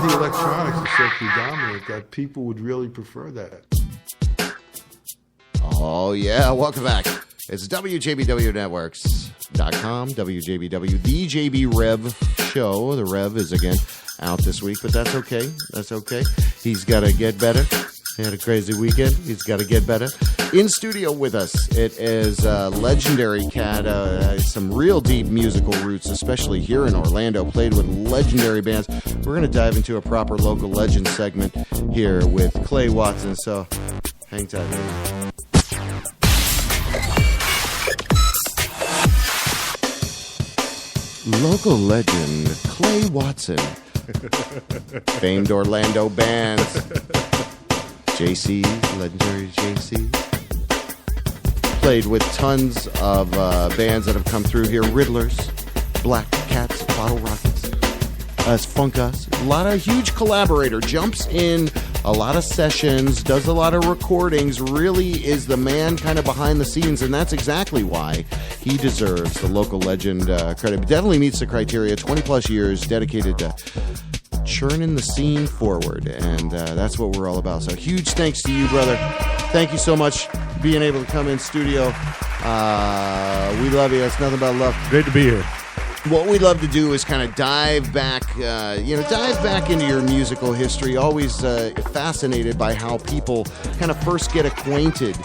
The electronics are so predominant that people would really prefer that. Oh, yeah. Welcome back. It's WJBWNetworks.com, WJBW, the JB Rev show. The Rev is, again, out this week, but that's okay. That's okay. He's got to get better. He had a crazy weekend. He's got to get better. In studio with us, it is legendary cat, some real deep musical roots, especially here in Orlando, played with legendary bands. We're going to dive into a proper local legend segment here with Clay Watson, so hang tight, man. Local legend Clay Watson, famed Orlando bands, JC, legendary JC. Played with tons of bands that have come through here. Riddlers, Black Cats, Bottle Rockets, Us Funk Us. A lot of huge collaborator. Jumps in a lot of sessions, does a lot of recordings, really is the man kind of behind the scenes, and that's exactly why he deserves the local legend credit. Definitely meets the criteria. 20-plus years dedicated to churning the scene forward, and that's what we're all about. So huge thanks to you, brother. Thank you so much for being able to come in studio. We love you. It's nothing but love. Great to be here. What we love to do is kind of dive back into your musical history. Always fascinated by how people kind of first get acquainted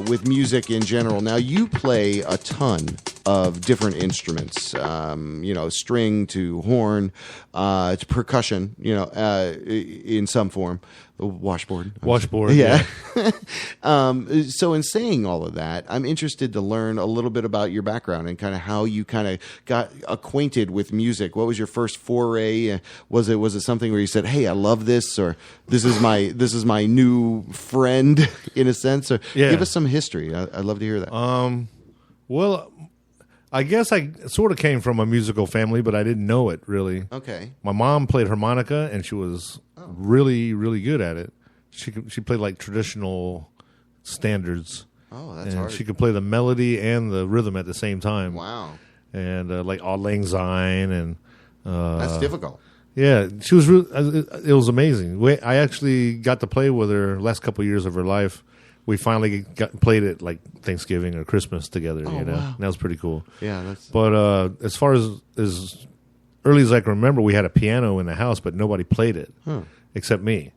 with music in general. Now, you play a ton of different instruments, string to horn, to percussion, in some form. Washboard. Yeah. So in saying all of that, I'm interested to learn a little bit about your background and kind of how you kind of got acquainted with music. What was your first foray? Was it something where you said, "Hey, I love this," or "This is my new friend," in a sense? Or give us some history. I'd love to hear that. Well, I guess I sort of came from a musical family, but I didn't know it really. Okay. My mom played harmonica, and she was really, really good at it. She played like traditional standards. Oh, that's and hard. She could play the melody and the rhythm at the same time. Wow. And like Auld Lang Syne and that's difficult. Yeah, she was. It was amazing. I actually got to play with her last couple of years of her life. We finally played it like Thanksgiving or Christmas together. Oh, wow. And that was pretty cool. Yeah, that's. But as far as early as I can remember, we had a piano in the house, but nobody played it except me.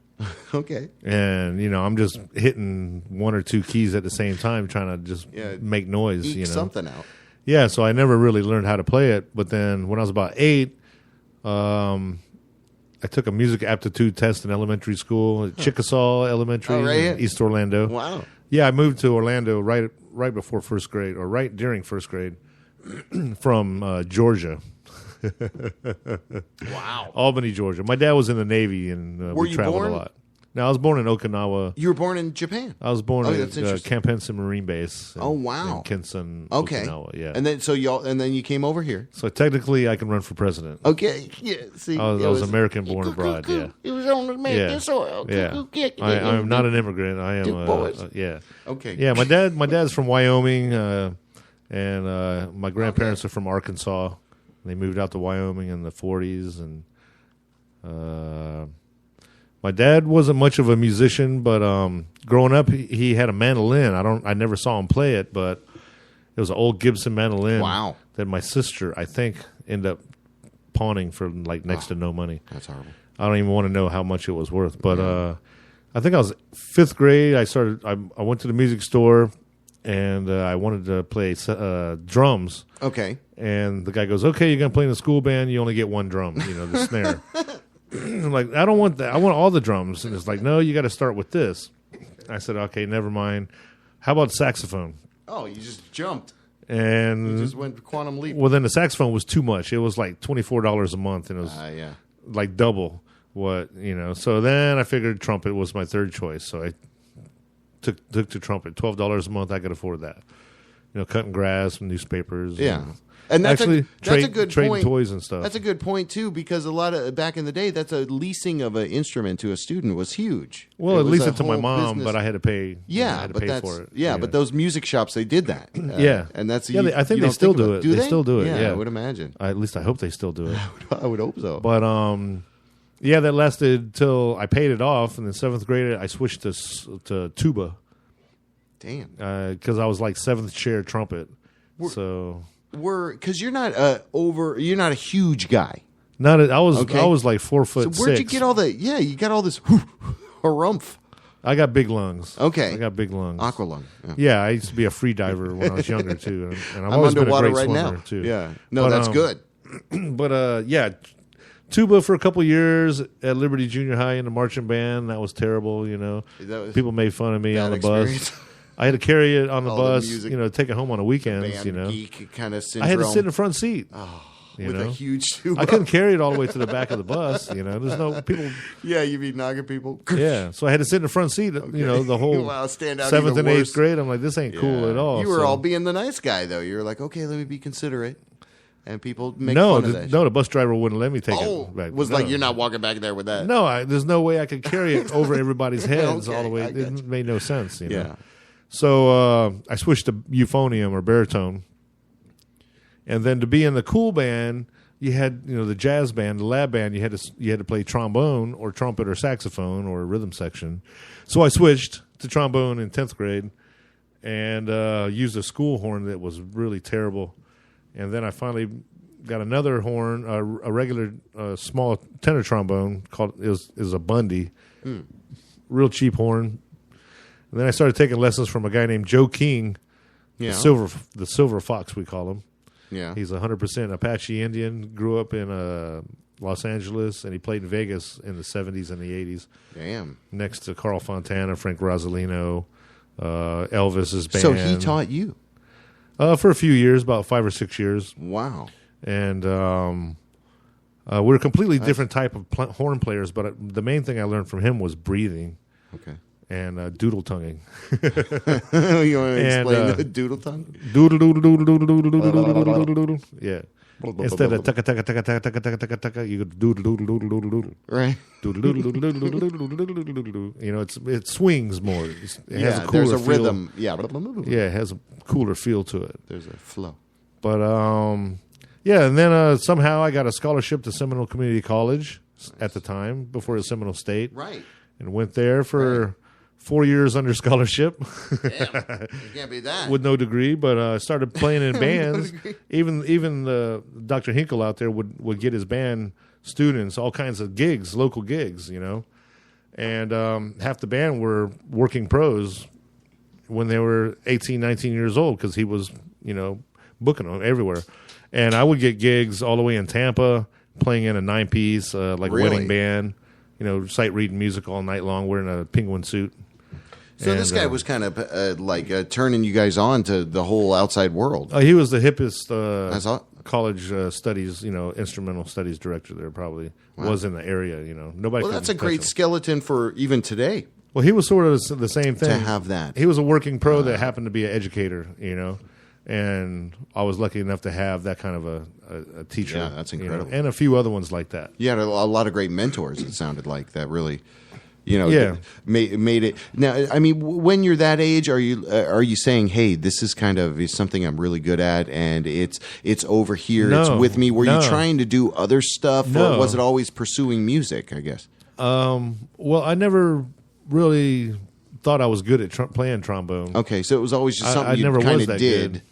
Okay. And I'm just hitting one or two keys at the same time, trying to just make noise. Eke something out. Yeah, so I never really learned how to play it. But then when I was about 8, I took a music aptitude test in elementary school at Chickasaw Elementary in East Orlando. Wow. Yeah, I moved to Orlando right before first grade, or right during first grade, from Georgia. Wow. Albany, Georgia. My dad was in the Navy, and we traveled a lot. No, I was born in Okinawa. You were born in Japan? I was born at Camp Henson Marine Base. In Kinson, Okinawa. Yeah. And then you came over here. So technically, I can run for president. Okay. Yeah. See, I was American born abroad. Yeah. It was on American soil. Yeah. I'm not an immigrant. I am. Yeah. Okay. Yeah. My dad's from Wyoming, and my grandparents are from Arkansas. They moved out to Wyoming in the 40s, and my dad wasn't much of a musician, but growing up, he had a mandolin. I never saw him play it, but it was an old Gibson mandolin. Wow. That my sister, I think, ended up pawning for like next to no money. That's horrible. I don't even want to know how much it was worth, but I think I was 5th grade. I went to the music store, and I wanted to play drums. Okay. And the guy goes, "Okay, you're gonna play in the school band. You only get one drum, the snare." I'm like, I don't want that. I want all the drums. And it's like, no, you got to start with this. I said, okay, never mind. How about saxophone? Oh, you just jumped. And you just went quantum leap. Well, then the saxophone was too much. It was like $24 a month, and it was like double what. So then I figured trumpet was my third choice. So I took to trumpet. $12 a month, I could afford that. cutting grass from newspapers. Yeah. And that's actually a good trading point. toys and stuff. That's a good point too, because a lot of back in the day, that's a leasing of an instrument to a student was huge. Well, at least it to my mom, but I had to pay. Yeah, I had to pay for it. Yeah, but those music shops, they did that. Yeah, and that's I think they still do it. Do they? Still do it? Yeah, I would imagine. At least I hope they still do it. I would hope so. But yeah, that lasted till I paid it off, and in 7th grade I switched to tuba. Damn. Because I was like 7th chair trumpet. Because you're not you're not a huge guy. I was like 4 foot. So where'd 6. you get all the? Yeah, you got all this harumph. I got big lungs. Okay, I got big lungs. Aqua lung. Yeah, I used to be a free diver when I was younger too, and I've I'm always been a underwater great right swimmer now. too. Yeah, no, that's good. But yeah, tuba for a couple years at Liberty Junior High in the marching band. That was terrible. People made fun of me on the bus. I had to carry it on the bus, take it home on the weekends. Band geek kind of syndrome. I had to sit in the front seat. With a huge tuba. I couldn't carry it all the way to the back of the bus. There's no people. Yeah, you be knocking people. Yeah, so I had to sit in the front seat. The whole stand out 7th and 8th worse. grade. I'm like, this ain't cool at all. You were all being the nice guy though. You were like, okay, let me be considerate. And people make fun of that. No, the bus driver wouldn't let me take it back. Like, you're not walking back there with that. No, there's no way I could carry it over everybody's heads all the way. It made no sense. Yeah. So I switched to euphonium or baritone. And then to be in the cool band, you had the jazz band, the lab band. You had to play trombone or trumpet or saxophone or rhythm section. So I switched to trombone in 10th grade and used a school horn that was really terrible. And then I finally got another horn, a regular small tenor trombone called is a Bundy, real cheap horn. And then I started taking lessons from a guy named Joe King, the Silver Fox we call him. Yeah, he's 100% Apache Indian. Grew up in Los Angeles, and he played in Vegas in the 70s and the 80s. Damn, next to Carl Fontana, Frank Rosalino, Elvis's band. So he taught you. For a few years, about 5 or 6 years. Wow. And we're a completely different type of horn players, but the main thing I learned from him was breathing. Okay. And doodle tonguing. You want to explain the doodle tongue? Doodle, doodle, doodle, doodle, doodle, doodle, doodle, doodle, doodle. Yeah. Instead of taka, taka, taka, taka, taka, taka, taka, taka, you go doodle, doodle, doodle, doodle, doodle. Right. Doodle, doodle, doodle, doodle, doodle, doodle, doodle, doodle. It swings more. It has a cooler there's a feel. rhythm. Yeah. Yeah, it has a cooler feel to it. There's a flow. But yeah, and then somehow I got a scholarship to Seminole Community College at the time, before the Seminole State. Right. And went there for 4 years under scholarship. Damn, you can't beat that. With no degree, but I started playing in bands. Even Dr. Hinkle out there would get his band students all kinds of gigs, local gigs, And half the band were working pros when they were 18, 19 years old, because he was, booking them everywhere. And I would get gigs all the way in Tampa, playing in a 9-piece, wedding band, sight reading music all night long, wearing a penguin suit. So this guy was kind of turning you guys on to the whole outside world. He was the hippest college studies, instrumental studies director there probably. Wow. Was in the area, Nobody. Well, that's a great skeleton for even today. Well, he was sort of the same thing. To have that. He was a working pro that happened to be an educator, and I was lucky enough to have that kind of a teacher. Yeah, that's incredible. And a few other ones like that. You had a lot of great mentors, it sounded like, that really... made it. Now, I mean, when you're that age, are you saying, "Hey, this is kind of something I'm really good at, and it's over here, it's with me"? Were you trying to do other stuff, or was it always pursuing music? I guess. Well, I never really thought I was good at playing trombone. Okay, so it was always just something you kind of did. Good.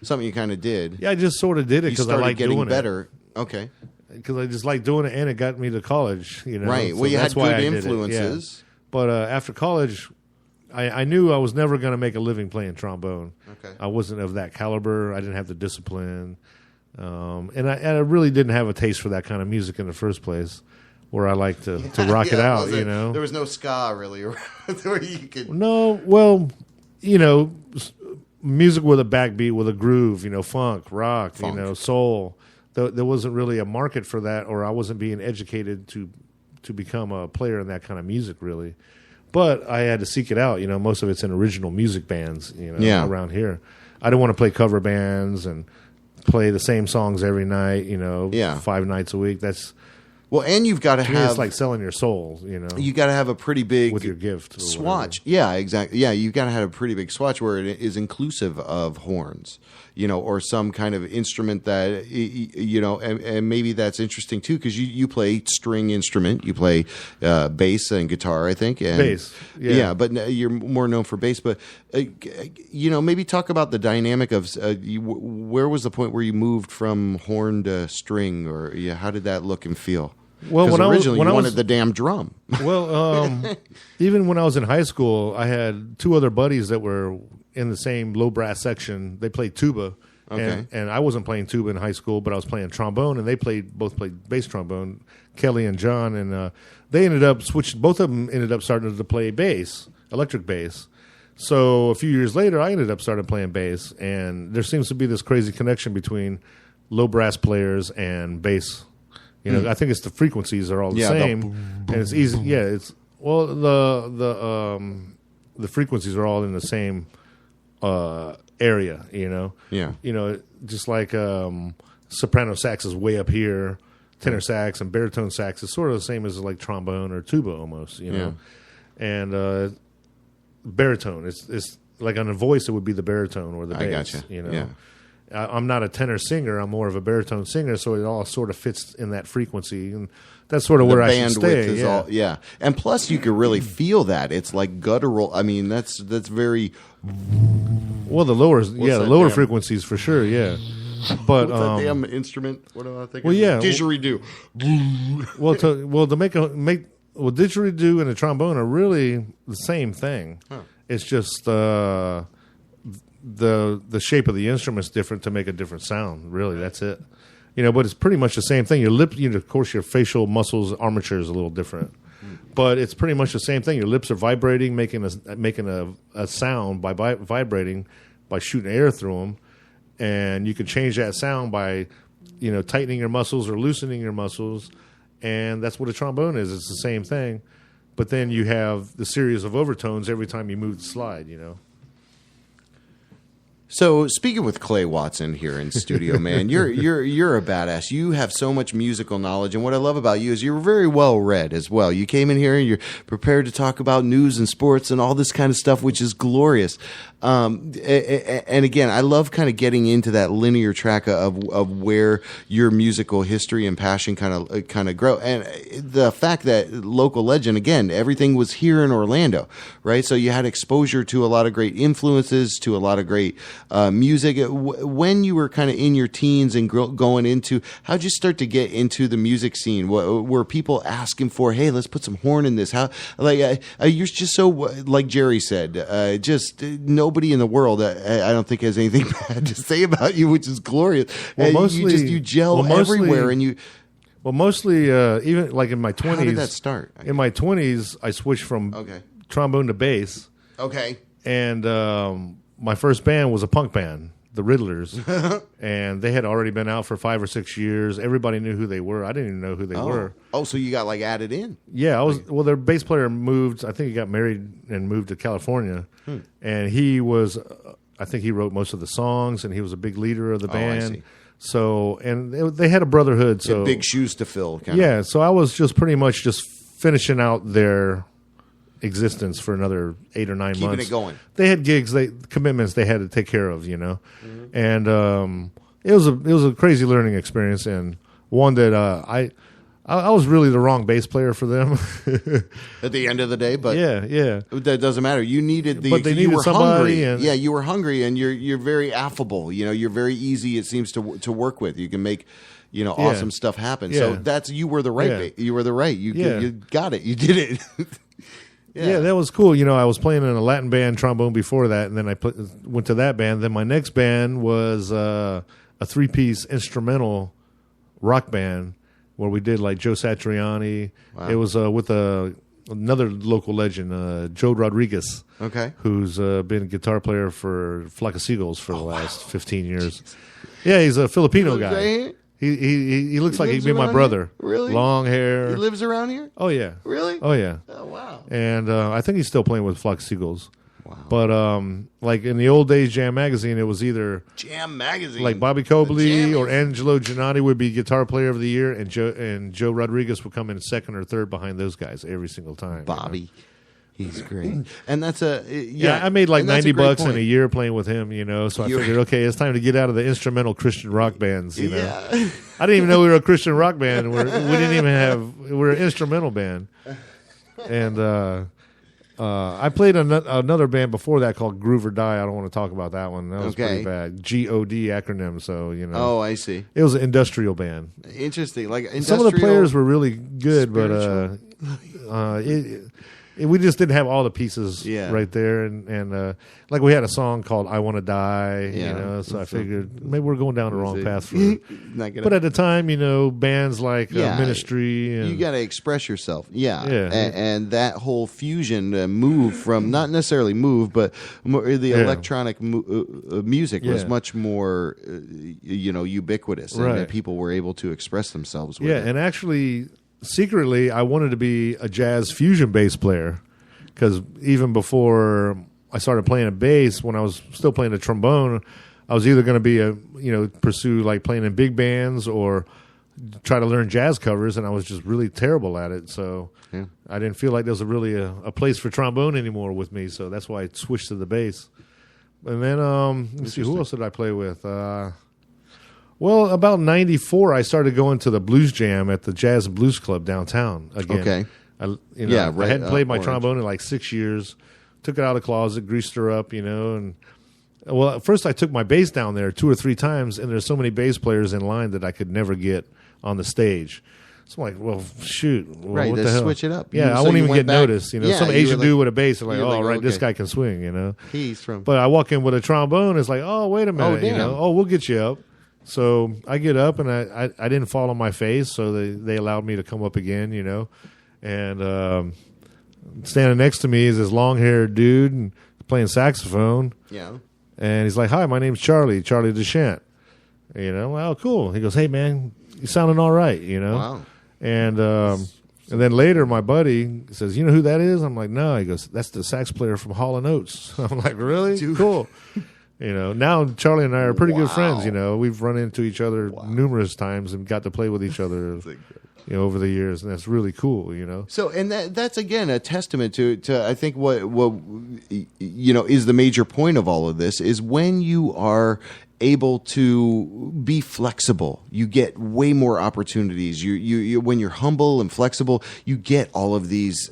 Something you kind of did. Yeah, I just sort of did it because I liked doing better. It. Okay. Because I just liked doing it, and it got me to college. Right. So well, you that's had why good I influences. Yeah. But after college, I knew I was never going to make a living playing trombone. Okay. I wasn't of that caliber. I didn't have the discipline, and I really didn't have a taste for that kind of music in the first place. Where I like to rock it out, There was no ska really around where you could. No, well, music with a backbeat, with a groove, funk, rock, soul. There wasn't really a market for that, or I wasn't being educated to become a player in that kind of music, really. But I had to seek it out. Most of it's in original music bands, around here. I didn't want to play cover bands and play the same songs every night, 5 nights a week. That's and you've got to have, it's like selling your soul, You got to have a pretty big with your gift swatch. Yeah, exactly. Yeah, you've got to have a pretty big swatch where it is inclusive of horns, or some kind of instrument that, and maybe that's interesting too, because you play string instrument, you play bass and guitar, I think. And, bass, yeah. But you're more known for bass. But maybe talk about the dynamic of where was the point where you moved from horn to string, or how did that look and feel? Well, when originally I wanted the damn drum. Well, even when I was in high school, I had 2 other buddies that were in the same low brass section. They played tuba, and I wasn't playing tuba in high school, but I was playing trombone, and they both played bass trombone. Kelly and John, and they ended up switching. Both of them ended up starting to play bass, electric bass. So a few years later, I ended up starting playing bass, and there seems to be this crazy connection between low brass players and bass. I think it's the frequencies are all the same, and it's easy. Yeah, it's the frequencies are all in the same area. Just like soprano sax is way up here, tenor sax and baritone sax is sort of the same as like trombone or tuba almost. And baritone, it's like on a voice it would be the baritone or the bass. I gotcha. Yeah. I'm not a tenor singer. I'm more of a baritone singer, so it all sort of fits in that frequency, and that's sort of where I should stay. And plus, you can really feel that it's like guttural. I mean, that's very well. The lower frequencies for sure. Yeah, but what's that damn instrument? What am I thinking? Well, yeah, didgeridoo. to make didgeridoo and a trombone are really the same thing. Huh. It's just the shape of the instrument's different to make a different sound. Really, that's it. But it's pretty much the same thing. Your lip, of course, your facial muscles armature is a little different, but it's pretty much the same thing. Your lips are vibrating, making a sound by vibrating, by shooting air through them, and you can change that sound by, tightening your muscles or loosening your muscles, and that's what a trombone is. It's the same thing, but then you have the series of overtones every time you move the slide. So speaking with Clay Watson here in studio, man, you're a badass. You have so much musical knowledge, and what I love about you is you're very well read as well. You came in here and you're prepared to talk about news and sports and all this kind of stuff, which is glorious. And again, I love kind of getting into that linear track of where your musical history and passion kind of grow. And the fact that local legend, again, everything was here in Orlando, right? So you had exposure to a lot of great influences, to a lot of great music. When you were kind of in your teens and going into, how'd you start to get into the music scene? Were people asking for, hey, let's put some horn in this? How, you're just so, like Jerry said, just nobody in the world, I don't think has anything bad to say about you, which is glorious. Well, mostly you gel everywhere, and you. Well, mostly even like in my 20s. How did that start? In my 20s, I switched from trombone to bass. Okay. And my first band was a punk band, the Riddlers, and they had already been out for 5 or 6 years. Everybody knew who they were. I didn't even know who they were. Oh, so you got added in? Yeah, I was. Well, their bass player moved. I think he got married and moved to California, and he was. I think he wrote most of the songs, and he was a big leader of the band. I see. So, and they had a brotherhood. So big shoes to fill. So I was just pretty much just finishing out their existence for another 8 or 9 months. Keeping it going. They had gigs, commitments they had to take care of, and it was a crazy learning experience, and one that I was really the wrong bass player for them. At the end of the day, but yeah, that doesn't matter. You needed but they needed somebody, hungry. You were hungry, and you're very affable. You're very easy. It seems to work with. You can make awesome stuff happen. So you were the right. You were the right. You got it. You did it. Yeah, that was cool. I was playing in a Latin band trombone before that, and then I went to that band. Then my next band was a 3-piece instrumental rock band where we did like Joe Satriani. Wow. It was with another local legend, Joe Rodriguez, who's been a guitar player for Flock of Seagulls for the last 15 years. Jesus. Yeah, he's a Filipino guy. Right? He looks like he'd be my brother. Here? Really? Long hair. He lives around here? Oh, yeah. Really? Oh, yeah. Oh, wow. And I think he's still playing with Flock of Seagulls. But like in the old days, Jam Magazine, it was either Jam Magazine, like Bobby Cobley or Angelo Giannotti would be Guitar Player of the Year, and Joe Rodriguez would come in second or third behind those guys every single time. Bobby. He's great, and that's I made like $90 in a year playing with him, So I figured, okay, it's time to get out of the instrumental Christian rock bands. I didn't even know we were a Christian rock band. We're an instrumental band, and I played another band before that called Groove or Die. I don't want to talk about that one. That was pretty bad. GOD acronym. So Oh, I see. It was an industrial band. Interesting. Like some of the players were really good, spiritual. But we just didn't have all the pieces right there, and like we had a song called "I Want to Die," So I figured maybe we're going down the wrong path. But at the time, bands like Ministry, and you got to express yourself, and that whole fusion move from not necessarily move, but the electronic music was much more, ubiquitous, and people were able to express themselves with it. And actually. Secretly, I wanted to be a jazz fusion bass player because even before I started playing a bass, when I was still playing the trombone, I was either going to be pursue like playing in big bands or try to learn jazz covers, and I was just really terrible at it. So I didn't feel like there was really a place for trombone anymore with me. So that's why I switched to the bass. And then let's see, who else did I play with? Well, about 94, I started going to the blues jam at the Jazz and Blues Club downtown again. Okay. I hadn't played my trombone in like 6 years. Took it out of the closet, greased her up, and well, at first I took my bass down there 2 or 3 times, and there's so many bass players in line that I could never get on the stage. So I'm like, well, shoot. Well, what the hell? Switch it up. Yeah, I won't even get noticed. Some Asian dude with a bass, like, okay. This guy can swing, He's from. But I walk in with a trombone, it's like, oh, wait a minute, we'll get you up. So I get up, and I didn't fall on my face, so they allowed me to come up again, And standing next to me is this long-haired dude and playing saxophone. Yeah. And he's like, hi, my name's Charlie Deshant. Well, cool. He goes, hey, man, you sounding all right, Wow. And then later my buddy says, you know who that is? I'm like, no. He goes, that's the sax player from Hall & Oates. I'm like, really? Dude. Cool. Now Charlie and I are pretty good friends. We've run into each other numerous times and got to play with each other, over the years, and that's really cool. So, and that's again a testament to I think what is the major point of all of this is when you are able to be flexible, you get way more opportunities. You when you're humble and flexible, you get all of these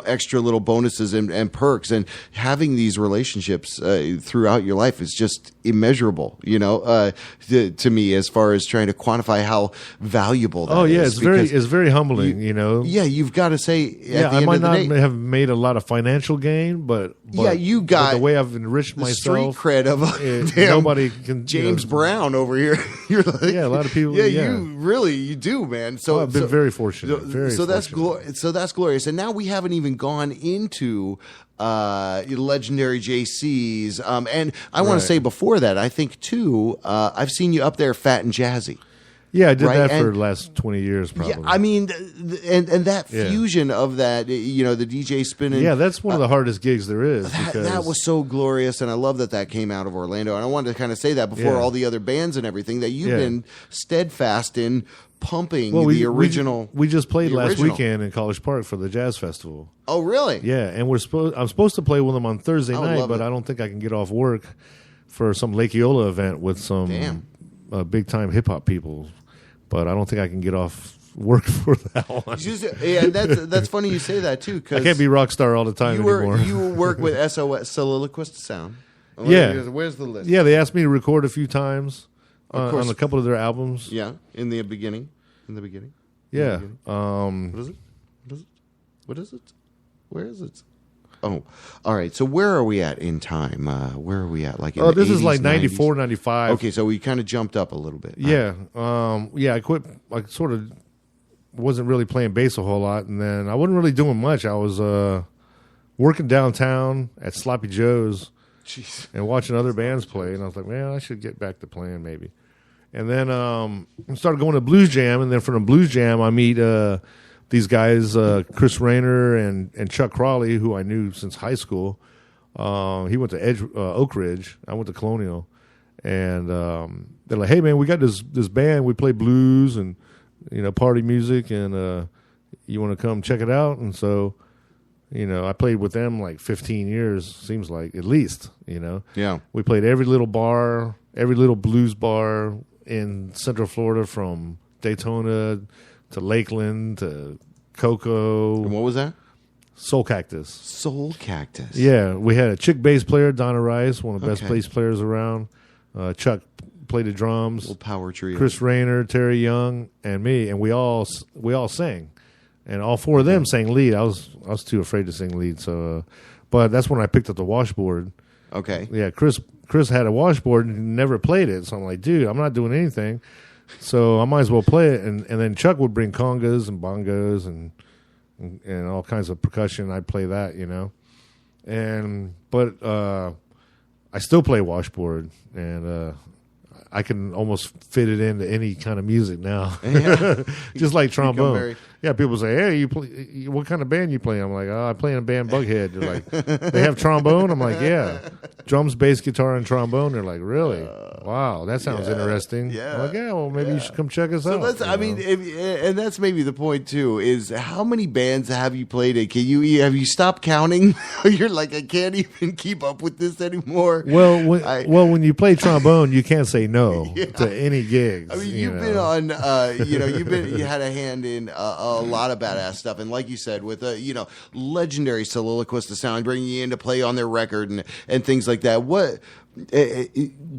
extra little bonuses and perks, and having these relationships throughout your life is just immeasurable. To me, as far as trying to quantify how valuable that is. It's very humbling. Yeah, you've got to say. I might not have made a lot of financial gain, but you got the way I've enriched the myself. Street cred of nobody can. James Brown over here. You're like, a lot of people. You do, man. So I've been very fortunate. That's glorious. And now we haven't even gone into legendary JCs. And I want to say before that, I think too, I've seen you up there, Fat and Jazzy. Yeah, I did that for the last 20 years, probably. Yeah, I mean, and that fusion of that, the DJ spinning. Yeah, that's one of the hardest gigs there is. That was so glorious, and I love that came out of Orlando. And I wanted to kind of say that before all the other bands and everything, that you've been steadfast in pumping the original. We just played last weekend in College Park for the Jazz Festival. Oh, really? Yeah, and I'm supposed to play with them on Thursday night, but I don't think I can get off work for some Lake Eola event with some big-time hip-hop people. But I don't think I can get off work for that one. That's funny you say that too. Cause I can't be rock star all the time anymore. You work with SOS Soliloquist Sound. Where's the list? Yeah, they asked me to record a few times on a couple of their albums. Yeah, in the beginning. Yeah. What is it? Where is it? Oh, all right. So where are we at in time? Where are we at? Like in this 80s, is like 94, 90s? 95. Okay, so we kind of jumped up a little bit. Yeah. I quit. I sort of wasn't really playing bass a whole lot, and then I wasn't really doing much. I was working downtown at Sloppy Joe's and watching other bands play, and I was like, man, I should get back to playing maybe. And then I started going to Blues Jam, and then from the Blues Jam, I meet these guys, Chris Rayner and Chuck Crawley, who I knew since high school. He went to Oak Ridge. I went to Colonial, and they're like, "Hey man, we got this band. We play blues and party music, and you want to come check it out?" And so, I played with them like 15 years. Seems like at least. Yeah. We played every little bar, every little blues bar in Central Florida, from Daytona to Lakeland to Cocoa. And what was that? Soul Cactus. Soul Cactus. Yeah, we had a chick bass player, Donna Rice, one of the best bass players around. Chuck played the drums. Little power trio. Chris Rayner, Terry Young, and me, and we all sang, and all four of them sang lead. I was too afraid to sing lead, so but that's when I picked up the washboard. Okay. Yeah, Chris had a washboard and never played it, so I'm like, dude, I'm not doing anything, so I might as well play it. And then Chuck would bring congas and bongos and all kinds of percussion. I'd play that, but I still play washboard, and I can almost fit it into any kind of music now. Yeah. Just like trombone. Yeah, people say, "Hey, you play? What kind of band you play?" I'm like, "Oh, I play in a band, Bughead." They're like, "They have trombone?" I'm like, "Yeah, drums, bass, guitar, and trombone." They're like, "Really? Wow, that sounds interesting." Yeah. I'm like, "Yeah, well, maybe you should come check us out." I mean, and that's maybe the point too. Is how many bands have you played in? Have you stopped counting? You're like, I can't even keep up with this anymore. Well, when you play trombone, you can't say no to any gigs. I mean, you've been on. You had a hand in a lot of badass stuff, and like you said, with legendary soloists of sound, bringing you in to play on their record and things like that. What?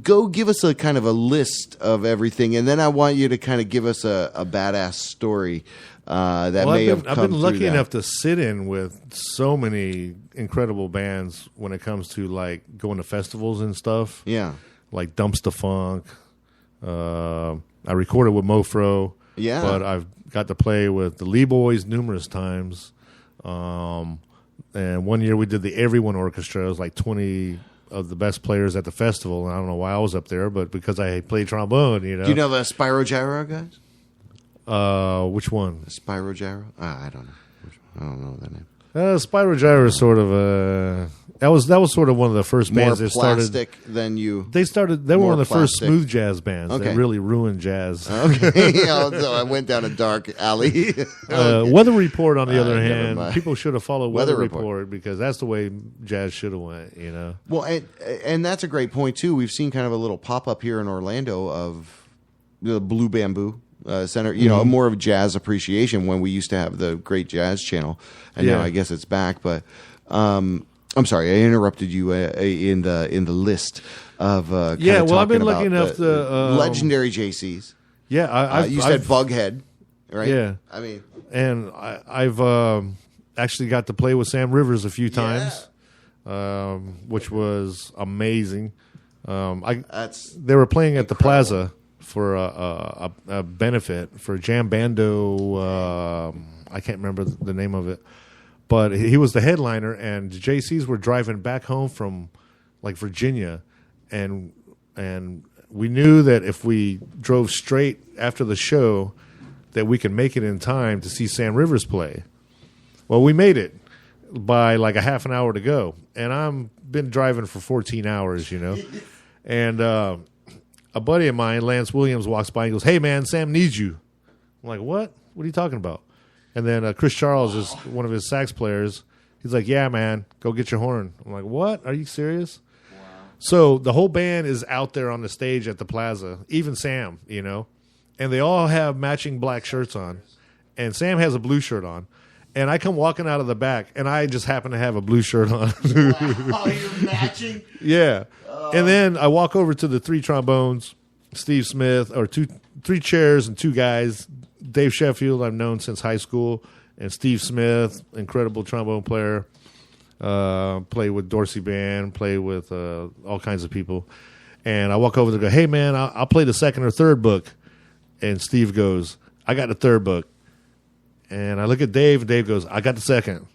Go give us a kind of a list of everything, and then I want you to kind of give us a badass story that may have come I've been lucky through that. enough to sit in with so many incredible bands when it comes to like going to festivals and stuff. Yeah, like Dumpster Funk. I recorded with Mofro. Yeah, but I've got to play with the Lee Boys numerous times. And one year we did the Everyone Orchestra. It was like 20 of the best players at the festival. And I don't know why I was up there, but because I played trombone, Do you know the Spyro Gyro guys? Which one? Spyro Gyro? I don't know. I don't know that name. Spyro Gyro is sort of that was sort of one of the first bands that started. More plastic than you. They were one of the first smooth jazz bands that really ruined jazz. Okay, so I went down a dark alley. Weather Report, on the other hand, people should have followed Weather Report because that's the way jazz should have went. Well, and that's a great point too. We've seen kind of a little pop up here in Orlando of the Blue Bamboo. Center, more of jazz appreciation when we used to have the great jazz channel, and now I guess it's back. But I'm sorry, I interrupted you in the list of I've been lucky enough to legendary JCs. Yeah, you said Bughead, right? Yeah, I mean, and I've actually got to play with Sam Rivers a few times, which was amazing. They were playing at the Plaza for a benefit for Jam Bando. I can't remember the name of it, but he was the headliner, and the JCs were driving back home from like Virginia, and we knew that if we drove straight after the show, that we could make it in time to see Sam Rivers play. Well, we made it by like a half an hour to go, and I've been driving for 14 hours, and. A buddy of mine, Lance Williams, walks by and goes, "Hey, man, Sam needs you." I'm like, "What? What are you talking about?" And then Chris Charles is one of his sax players. He's like, "Yeah, man, go get your horn." I'm like, "What? Are you serious?" Wow. So the whole band is out there on the stage at the Plaza, even Sam, and they all have matching black shirts on. And Sam has a blue shirt on. And I come walking out of the back, and I just happen to have a blue shirt on. Wow, you're matching? Yeah. And then I walk over to the three trombones, Steve Smith, or three chairs and two guys. Dave Sheffield, I've known since high school, and Steve Smith, incredible trombone player. Play with Dorsey Band, play with all kinds of people. And I walk over to go, "Hey, man, I'll play the second or third book." And Steve goes, "I got the third book." And I look at Dave, and Dave goes, "I got the second."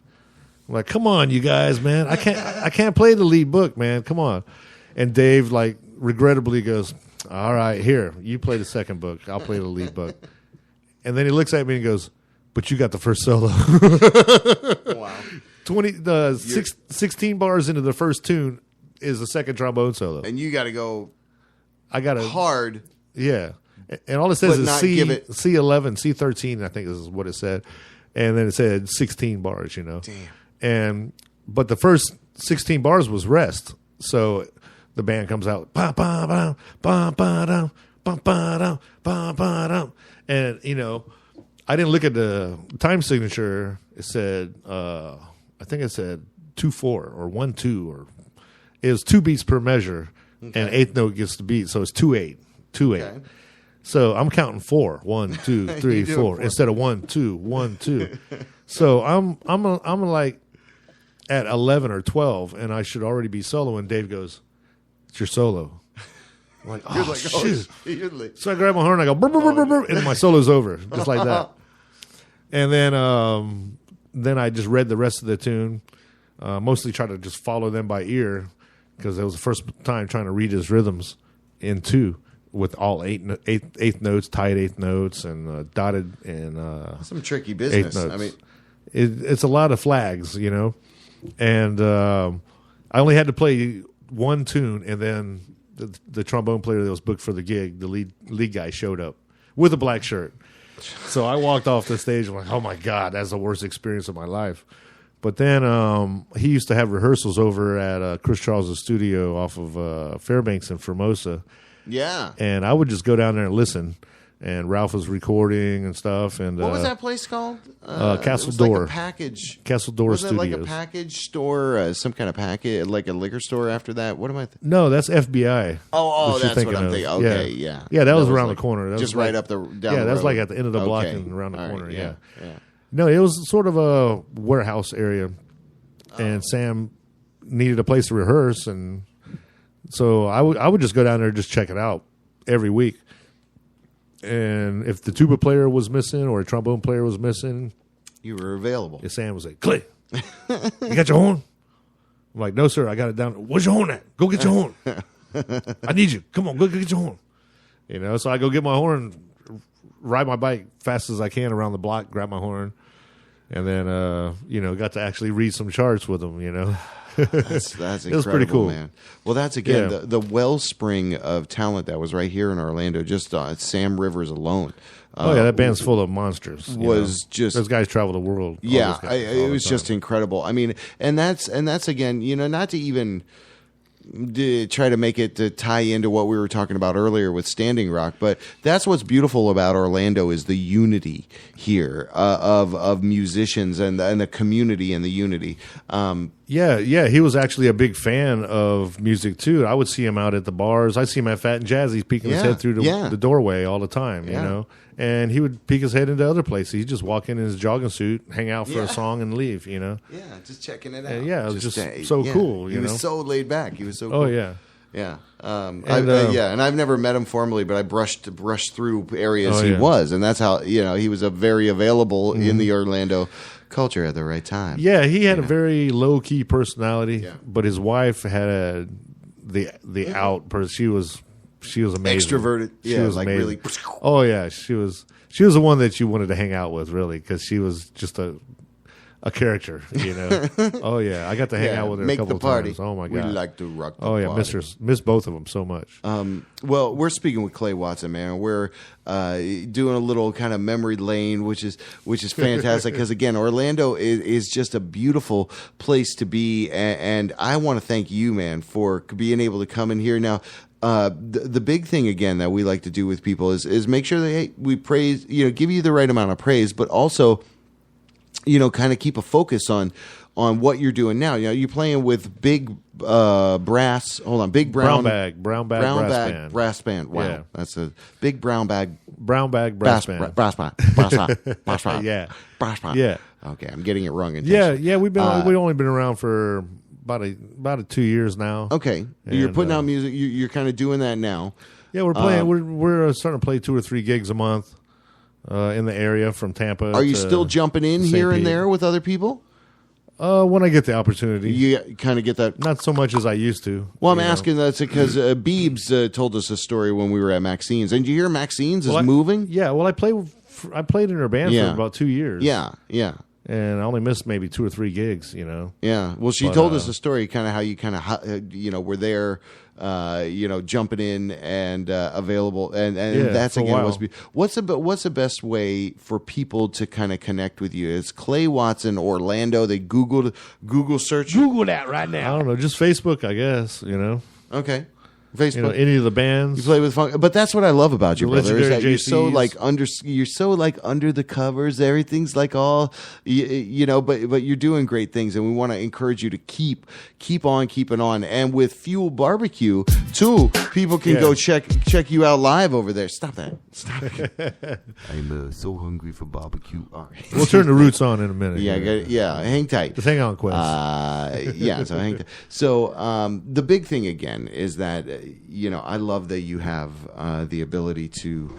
I'm like, "Come on, you guys, man. I can't play the lead book, man. Come on." And Dave, like, regrettably goes, "All right, here, you play the second book. I'll play the lead book." And then he looks at me and goes, "But you got the first solo." Wow. 16 bars into the first tune is the second trombone solo. And you got to go I got hard. Yeah. And all it says But is not C, give it- C11, C13, I think is what it said. And then it said 16 bars, you know. Damn. But the first 16 bars was rest. So the band comes out, ba ba ba ba ba da, ba ba da, ba ba da. And, you know, I didn't look at the time signature. It said, I think it said 2-4 or 1-2, or it was 2 beats per measure, and eighth note gets the beat, so it's 2-8, 2-8. Okay. So I'm counting 4, 1, 2, 3, 4 instead of 1, 2, 1, 2. So I'm like at 11 or 12, and I should already be solo. And Dave goes, "It's your solo." I'm like, oh, shit. So I grab my horn and I go, burr, burr, burr, burr, and my solo's over, just like that. And then I just read the rest of the tune, mostly try to just follow them by ear, because it was the first time trying to read his rhythms in 2 with all eighth notes, tied eighth notes, and dotted and some tricky business. I mean, it's a lot of flags, you know. And I only had to play one tune, and then the trombone player that was booked for the gig, the lead guy, showed up with a black shirt. So I walked off the stage and I'm like, oh my God, that's the worst experience of my life. But then he used to have rehearsals over at Chris Charles' studio off of Fairbanks and Formosa. Yeah. And I would just go down there and listen. And Ralph was recording and stuff. And what was that place called? Castle Door. Like a package. Castle Door Studios. Studios. Like a package store, some kind of package, like a liquor store after that? What am I No, that's FBI. Oh, that's what I'm thinking. Okay, yeah. Yeah, that was around the corner. That just was right up the down the that was road. like at the end of the block Okay. and around the corner, Right, yeah. Yeah. No, it was sort of a warehouse area. And Sam needed a place to rehearse, and so I would just go down there and just check it out every week. And if the tuba player was missing or a trombone player was missing, you were available. Sam was like, "Clay, you got your horn?" I'm like, "No, sir, I got it down." "Where's your horn at? Go get your horn. I need you. Come on, go get your horn." You know, so I go get my horn, ride my bike fast as I can around the block, grab my horn, and then got to actually read some charts with them. You know. That's incredible, it was pretty cool, man. Well, that's again the wellspring of talent that was right here in Orlando. Just Sam Rivers alone. That band's full of monsters. Just those guys travel the world. Yeah, it was just incredible. I mean, and that's again, not to even try to make it to tie into what we were talking about earlier with Standing Rock, but that's what's beautiful about Orlando is the unity here of musicians and the community and the unity. He was actually a big fan of music too. I would see him out at the bars. I see him at Fat and Jazzy's peeking his head through the doorway all the time, you know. And he would peek his head into other places. He'd just walk in his jogging suit, hang out for a song, and leave, you know. Yeah, just checking it out. And it was just so cool. He was so laid back. He was so cool. Oh, yeah. Yeah. And I've never met him formally, but I brushed through areas he was. And that's how, he was a very available in the Orlando culture at the right time. Yeah, he had a very low-key personality, but his wife had the out person. She was amazing. Extroverted. She was amazing. Really. Oh yeah, she was the one that you wanted to hang out with, really, because she was just a character, you know. Oh yeah, I got to hang out with her a couple of times. Oh my god, we like to rock the party. miss both of them so much. Well, we're speaking with Clay Watson, man. We're doing a little kind of memory lane, which is fantastic because again, Orlando is just a beautiful place to be, and I want to thank you, man, for being able to come in here now. The big thing again that we like to do with people is make sure that we praise, give you the right amount of praise, but also, kind of keep a focus on what you're doing now. You're playing with big brass. Hold on, big brown bag brass band. Wow, yeah. That's a big brown bag brass band. Brass band. Yeah, brass band. Yeah. Okay, I'm getting it wrong. Yeah. We've only been around for about 2 years now. Okay, you're putting out music. You're kind of doing that now. Yeah, we're playing. We're starting to play 2 or 3 gigs a month in the area from Tampa. Are you still jumping in here and there with other people? When I get the opportunity. You kind of get that. Not so much as I used to. Well, I'm asking that because Beebs told us a story when we were at Maxine's. And did you hear Maxine's is moving? Yeah. Well, I played in her band for about 2 years. Yeah. and I only missed maybe 2 or 3 gigs. Yeah. Well, she told us the story, kind of how you kind of were there. Jumping in and available, and that's again what's the best way for people to kind of connect with you? Is Clay Watson Orlando? They Google search. Google that right now. I don't know, just Facebook, I guess. Okay. Facebook, any of the bands you play with funk, but that's what I love about you, brother. Is that JCs. you're so under the covers. Everything's like all but you're doing great things, and we want to encourage you to keep on keeping on. And with Fuel Barbecue too, people can go check you out live over there. Stop that! Stop it! I'm so hungry for barbecue. All right. We'll turn the roots on in a minute. Hang tight. Just hang on, Quest. So hang tight. So the big thing again is that. I love that you have the ability to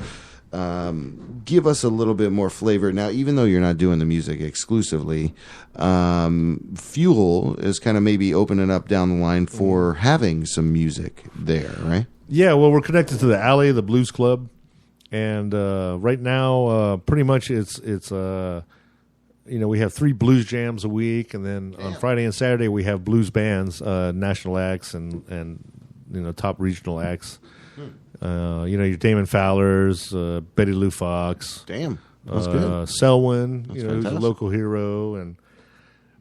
give us a little bit more flavor. Now, even though you're not doing the music exclusively, Fuel is kind of maybe opening up down the line for having some music there, right? Yeah, well, we're connected to the Alley, the Blues Club, and right now, pretty much it's we have 3 blues jams a week, and then on Friday and Saturday we have blues bands, national acts, and top regional acts. Your Damon Fowlers, Betty Lou Fox. Damn, that's good. Selwyn, who's a local hero,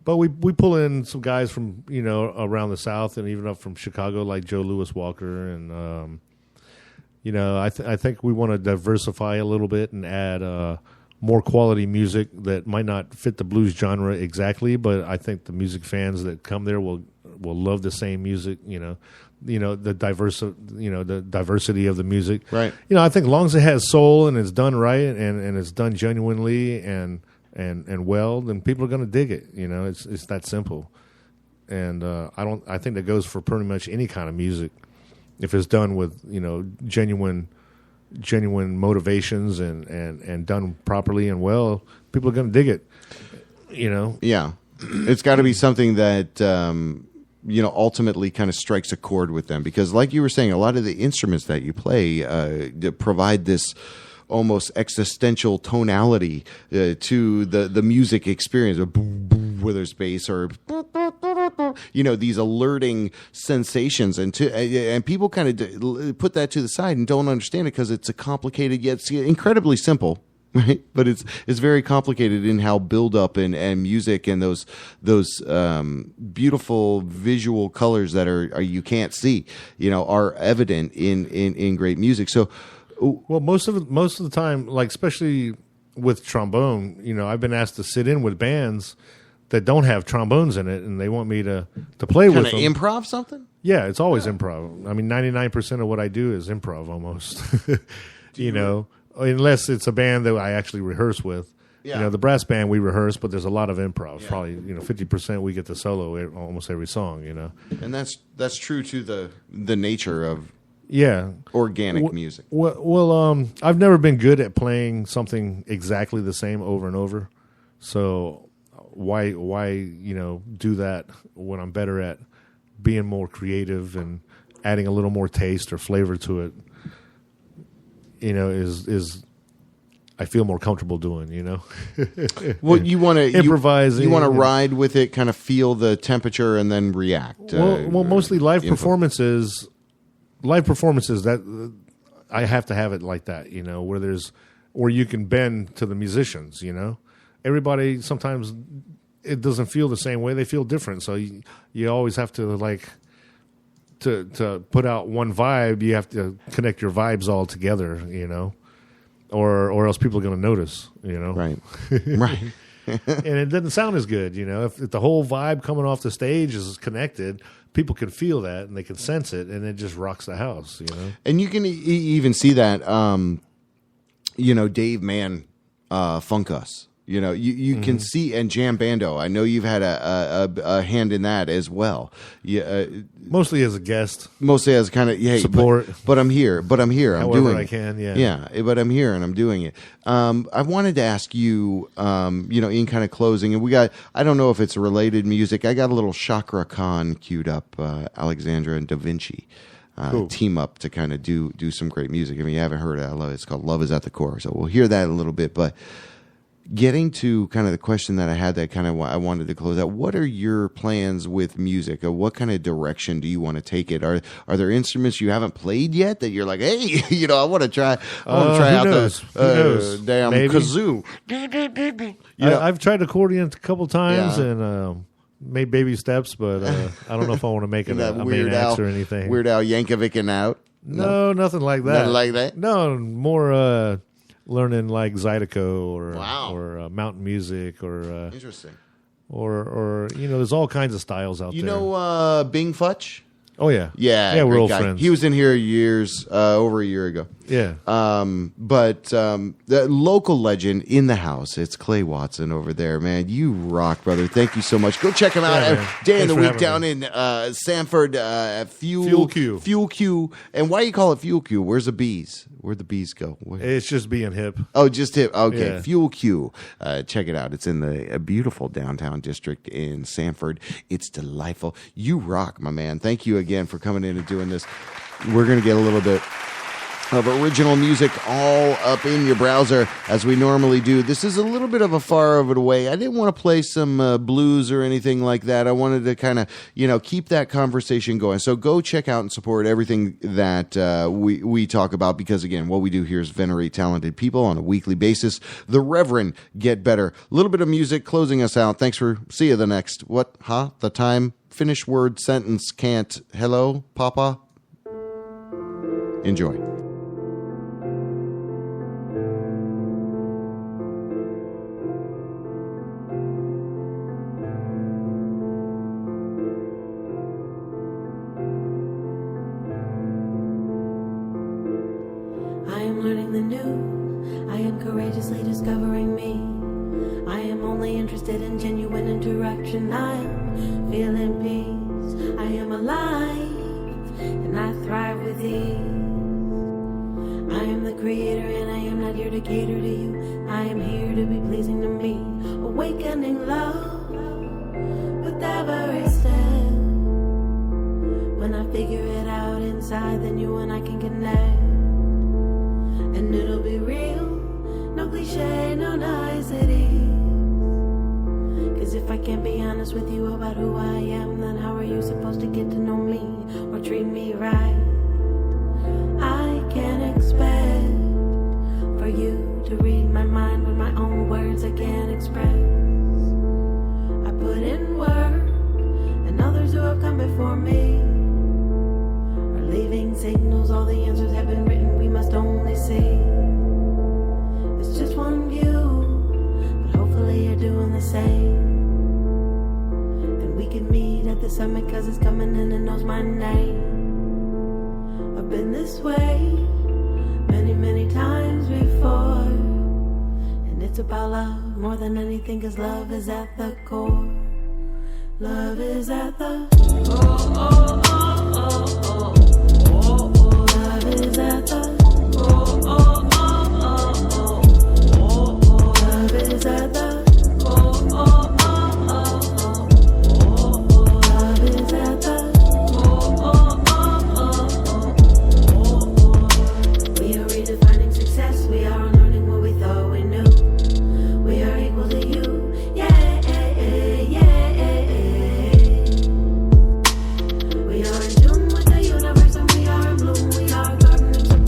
but we pull in some guys from around the South and even up from Chicago, like Joe Louis Walker, and I think we want to diversify a little bit and add more quality music that might not fit the blues genre exactly, but I think the music fans that come there will love the same music. The diversity of the music. Right. I think as long as it has soul and it's done right and it's done genuinely and well, then people are going to dig it. It's that simple. And I think that goes for pretty much any kind of music. If it's done with, genuine motivations and done properly and well, people are going to dig it. Yeah. It's got to be something that ultimately kind of strikes a chord with them, because like you were saying, a lot of the instruments that you play provide this almost existential tonality to the music experience, whether it's bass or these alerting sensations, and people kind of put that to the side and don't understand it because it's a complicated yet it's incredibly simple. Right, but it's very complicated in how build up and music and those beautiful visual colors that are you can't see, are evident in great music. So, well, most of the time, like especially with trombone, I've been asked to sit in with bands that don't have trombones in it, and they want me to play with them. Improv something? Yeah, it's always improv. I mean, 99% of what I do is improv almost. Unless it's a band that I actually rehearse with. Yeah. The brass band we rehearse, but there's a lot of improv. Yeah. Probably 50% we get to solo almost every song. And that's true to the nature of organic music. Well, I've never been good at playing something exactly the same over and over. So why do that when I'm better at being more creative and adding a little more taste or flavor to it? Is I feel more comfortable doing, Well, you want to improvising. You want to ride with it, kind of feel the temperature, and then react. Well, mostly live performances. Live performances that I have to have it like that, where you can bend to the musicians. Everybody sometimes it doesn't feel the same way; they feel different. So you always have to to put out one vibe, you have to connect your vibes all together, or else people are going to notice, Right. Right. And it doesn't sound as good, if the whole vibe coming off the stage is connected, people can feel that and they can sense it, and it just rocks the house, And you can even see that, Dave Mann, Funk Us. You can see, and Jam Bando. I know you've had a hand in that as well. Yeah, mostly as a guest. Mostly as kind of support. But I'm here. I'm However doing I it. can. Yeah. Yeah, but I'm here and I'm doing it. I wanted to ask you, in kind of closing, and I don't know if it's related music. I got a little Chakra Khan queued up, Alexandra and Da Vinci. Cool. Team up to kind of do some great music. I mean, you haven't heard it. I love it. It's called Love Is at the Core. So we'll hear that a little bit, but. getting to kind of the question that I had that kind of I wanted to close out, what are your plans with music? Or what kind of direction do you want to take it? Are there instruments you haven't played yet that you're like, hey, I want to try out the damn kazoo? I've tried accordion a couple times and made baby steps, but I don't know if I want to make it a main act or anything. Weird Al Yankovicing out? No, nothing like that. Nothing like that? No, more learning like Zydeco or mountain music or interesting. Or there's all kinds of styles out there. You know Bing Futch? Oh yeah, yeah, we're old friends. He was in here over a year ago. Yeah, but the local legend in the house, it's Clay Watson over there, man. You rock, brother. Thank you so much. Go check him out. Day in the week down in Sanford. Fuel Q. And why do you call it Fuel Q? Where's the bees? Where'd the bees go? It's just being hip. Oh, just hip. Okay, yeah. Fuel Q. Check it out. It's in the beautiful downtown district in Sanford. It's delightful. You rock, my man. Thank you again for coming in and doing this. We're going to get a little bit of original music all up in your browser as we normally do. This is a little bit of a far of it away. I didn't want to play some blues or anything like that. I wanted to kind of, keep that conversation going. So go check out and support everything that we talk about because, again, what we do here is venerate talented people on a weekly basis. The Reverend Get Better. A little bit of music closing us out. Thanks for, see you the next, the time, finish word, sentence, can't, hello, Papa? Enjoy. I am learning the new. I am courageously discovering me. I am only interested in genuine interaction. I am feeling peace. I am alive, and I thrive with ease. I am the creator, and I am not here to cater to you. I am here to be pleasing to me. Awakening love with every step. When I figure it out inside, then you and I can connect. And it'll be real, no cliche, no niceties. Cause if I can't be honest with you about who I am, then how are you supposed to get to know me or treat me right? I can't expect for you to read my mind with my own words I can't express. I put in work, and others who have come before me are leaving signals. All the answers have been written, we must only see. It's just one view, but hopefully you're doing the same. And we can meet at the summit, cause it's coming in and knows my name. I've been this way many, many times before. And it's about love more than anything, cause love is at the core. Love is at the Love is at the Love is at the We are in tune with the universe and we are in bloom. We are gardeners of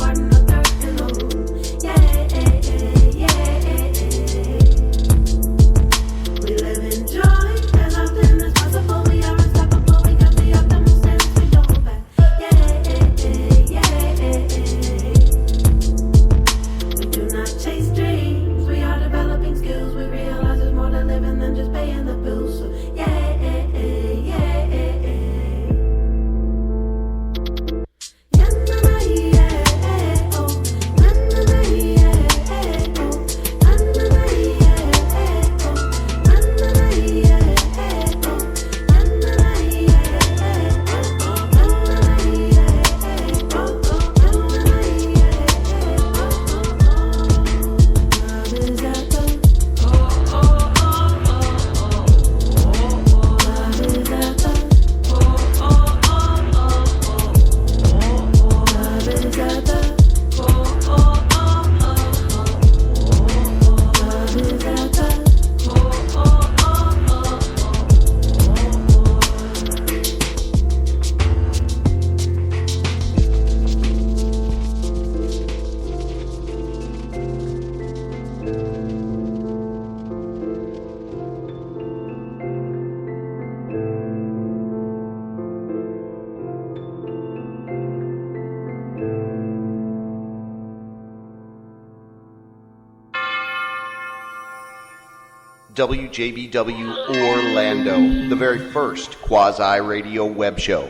WJBW Orlando, the very first quasi-radio web show.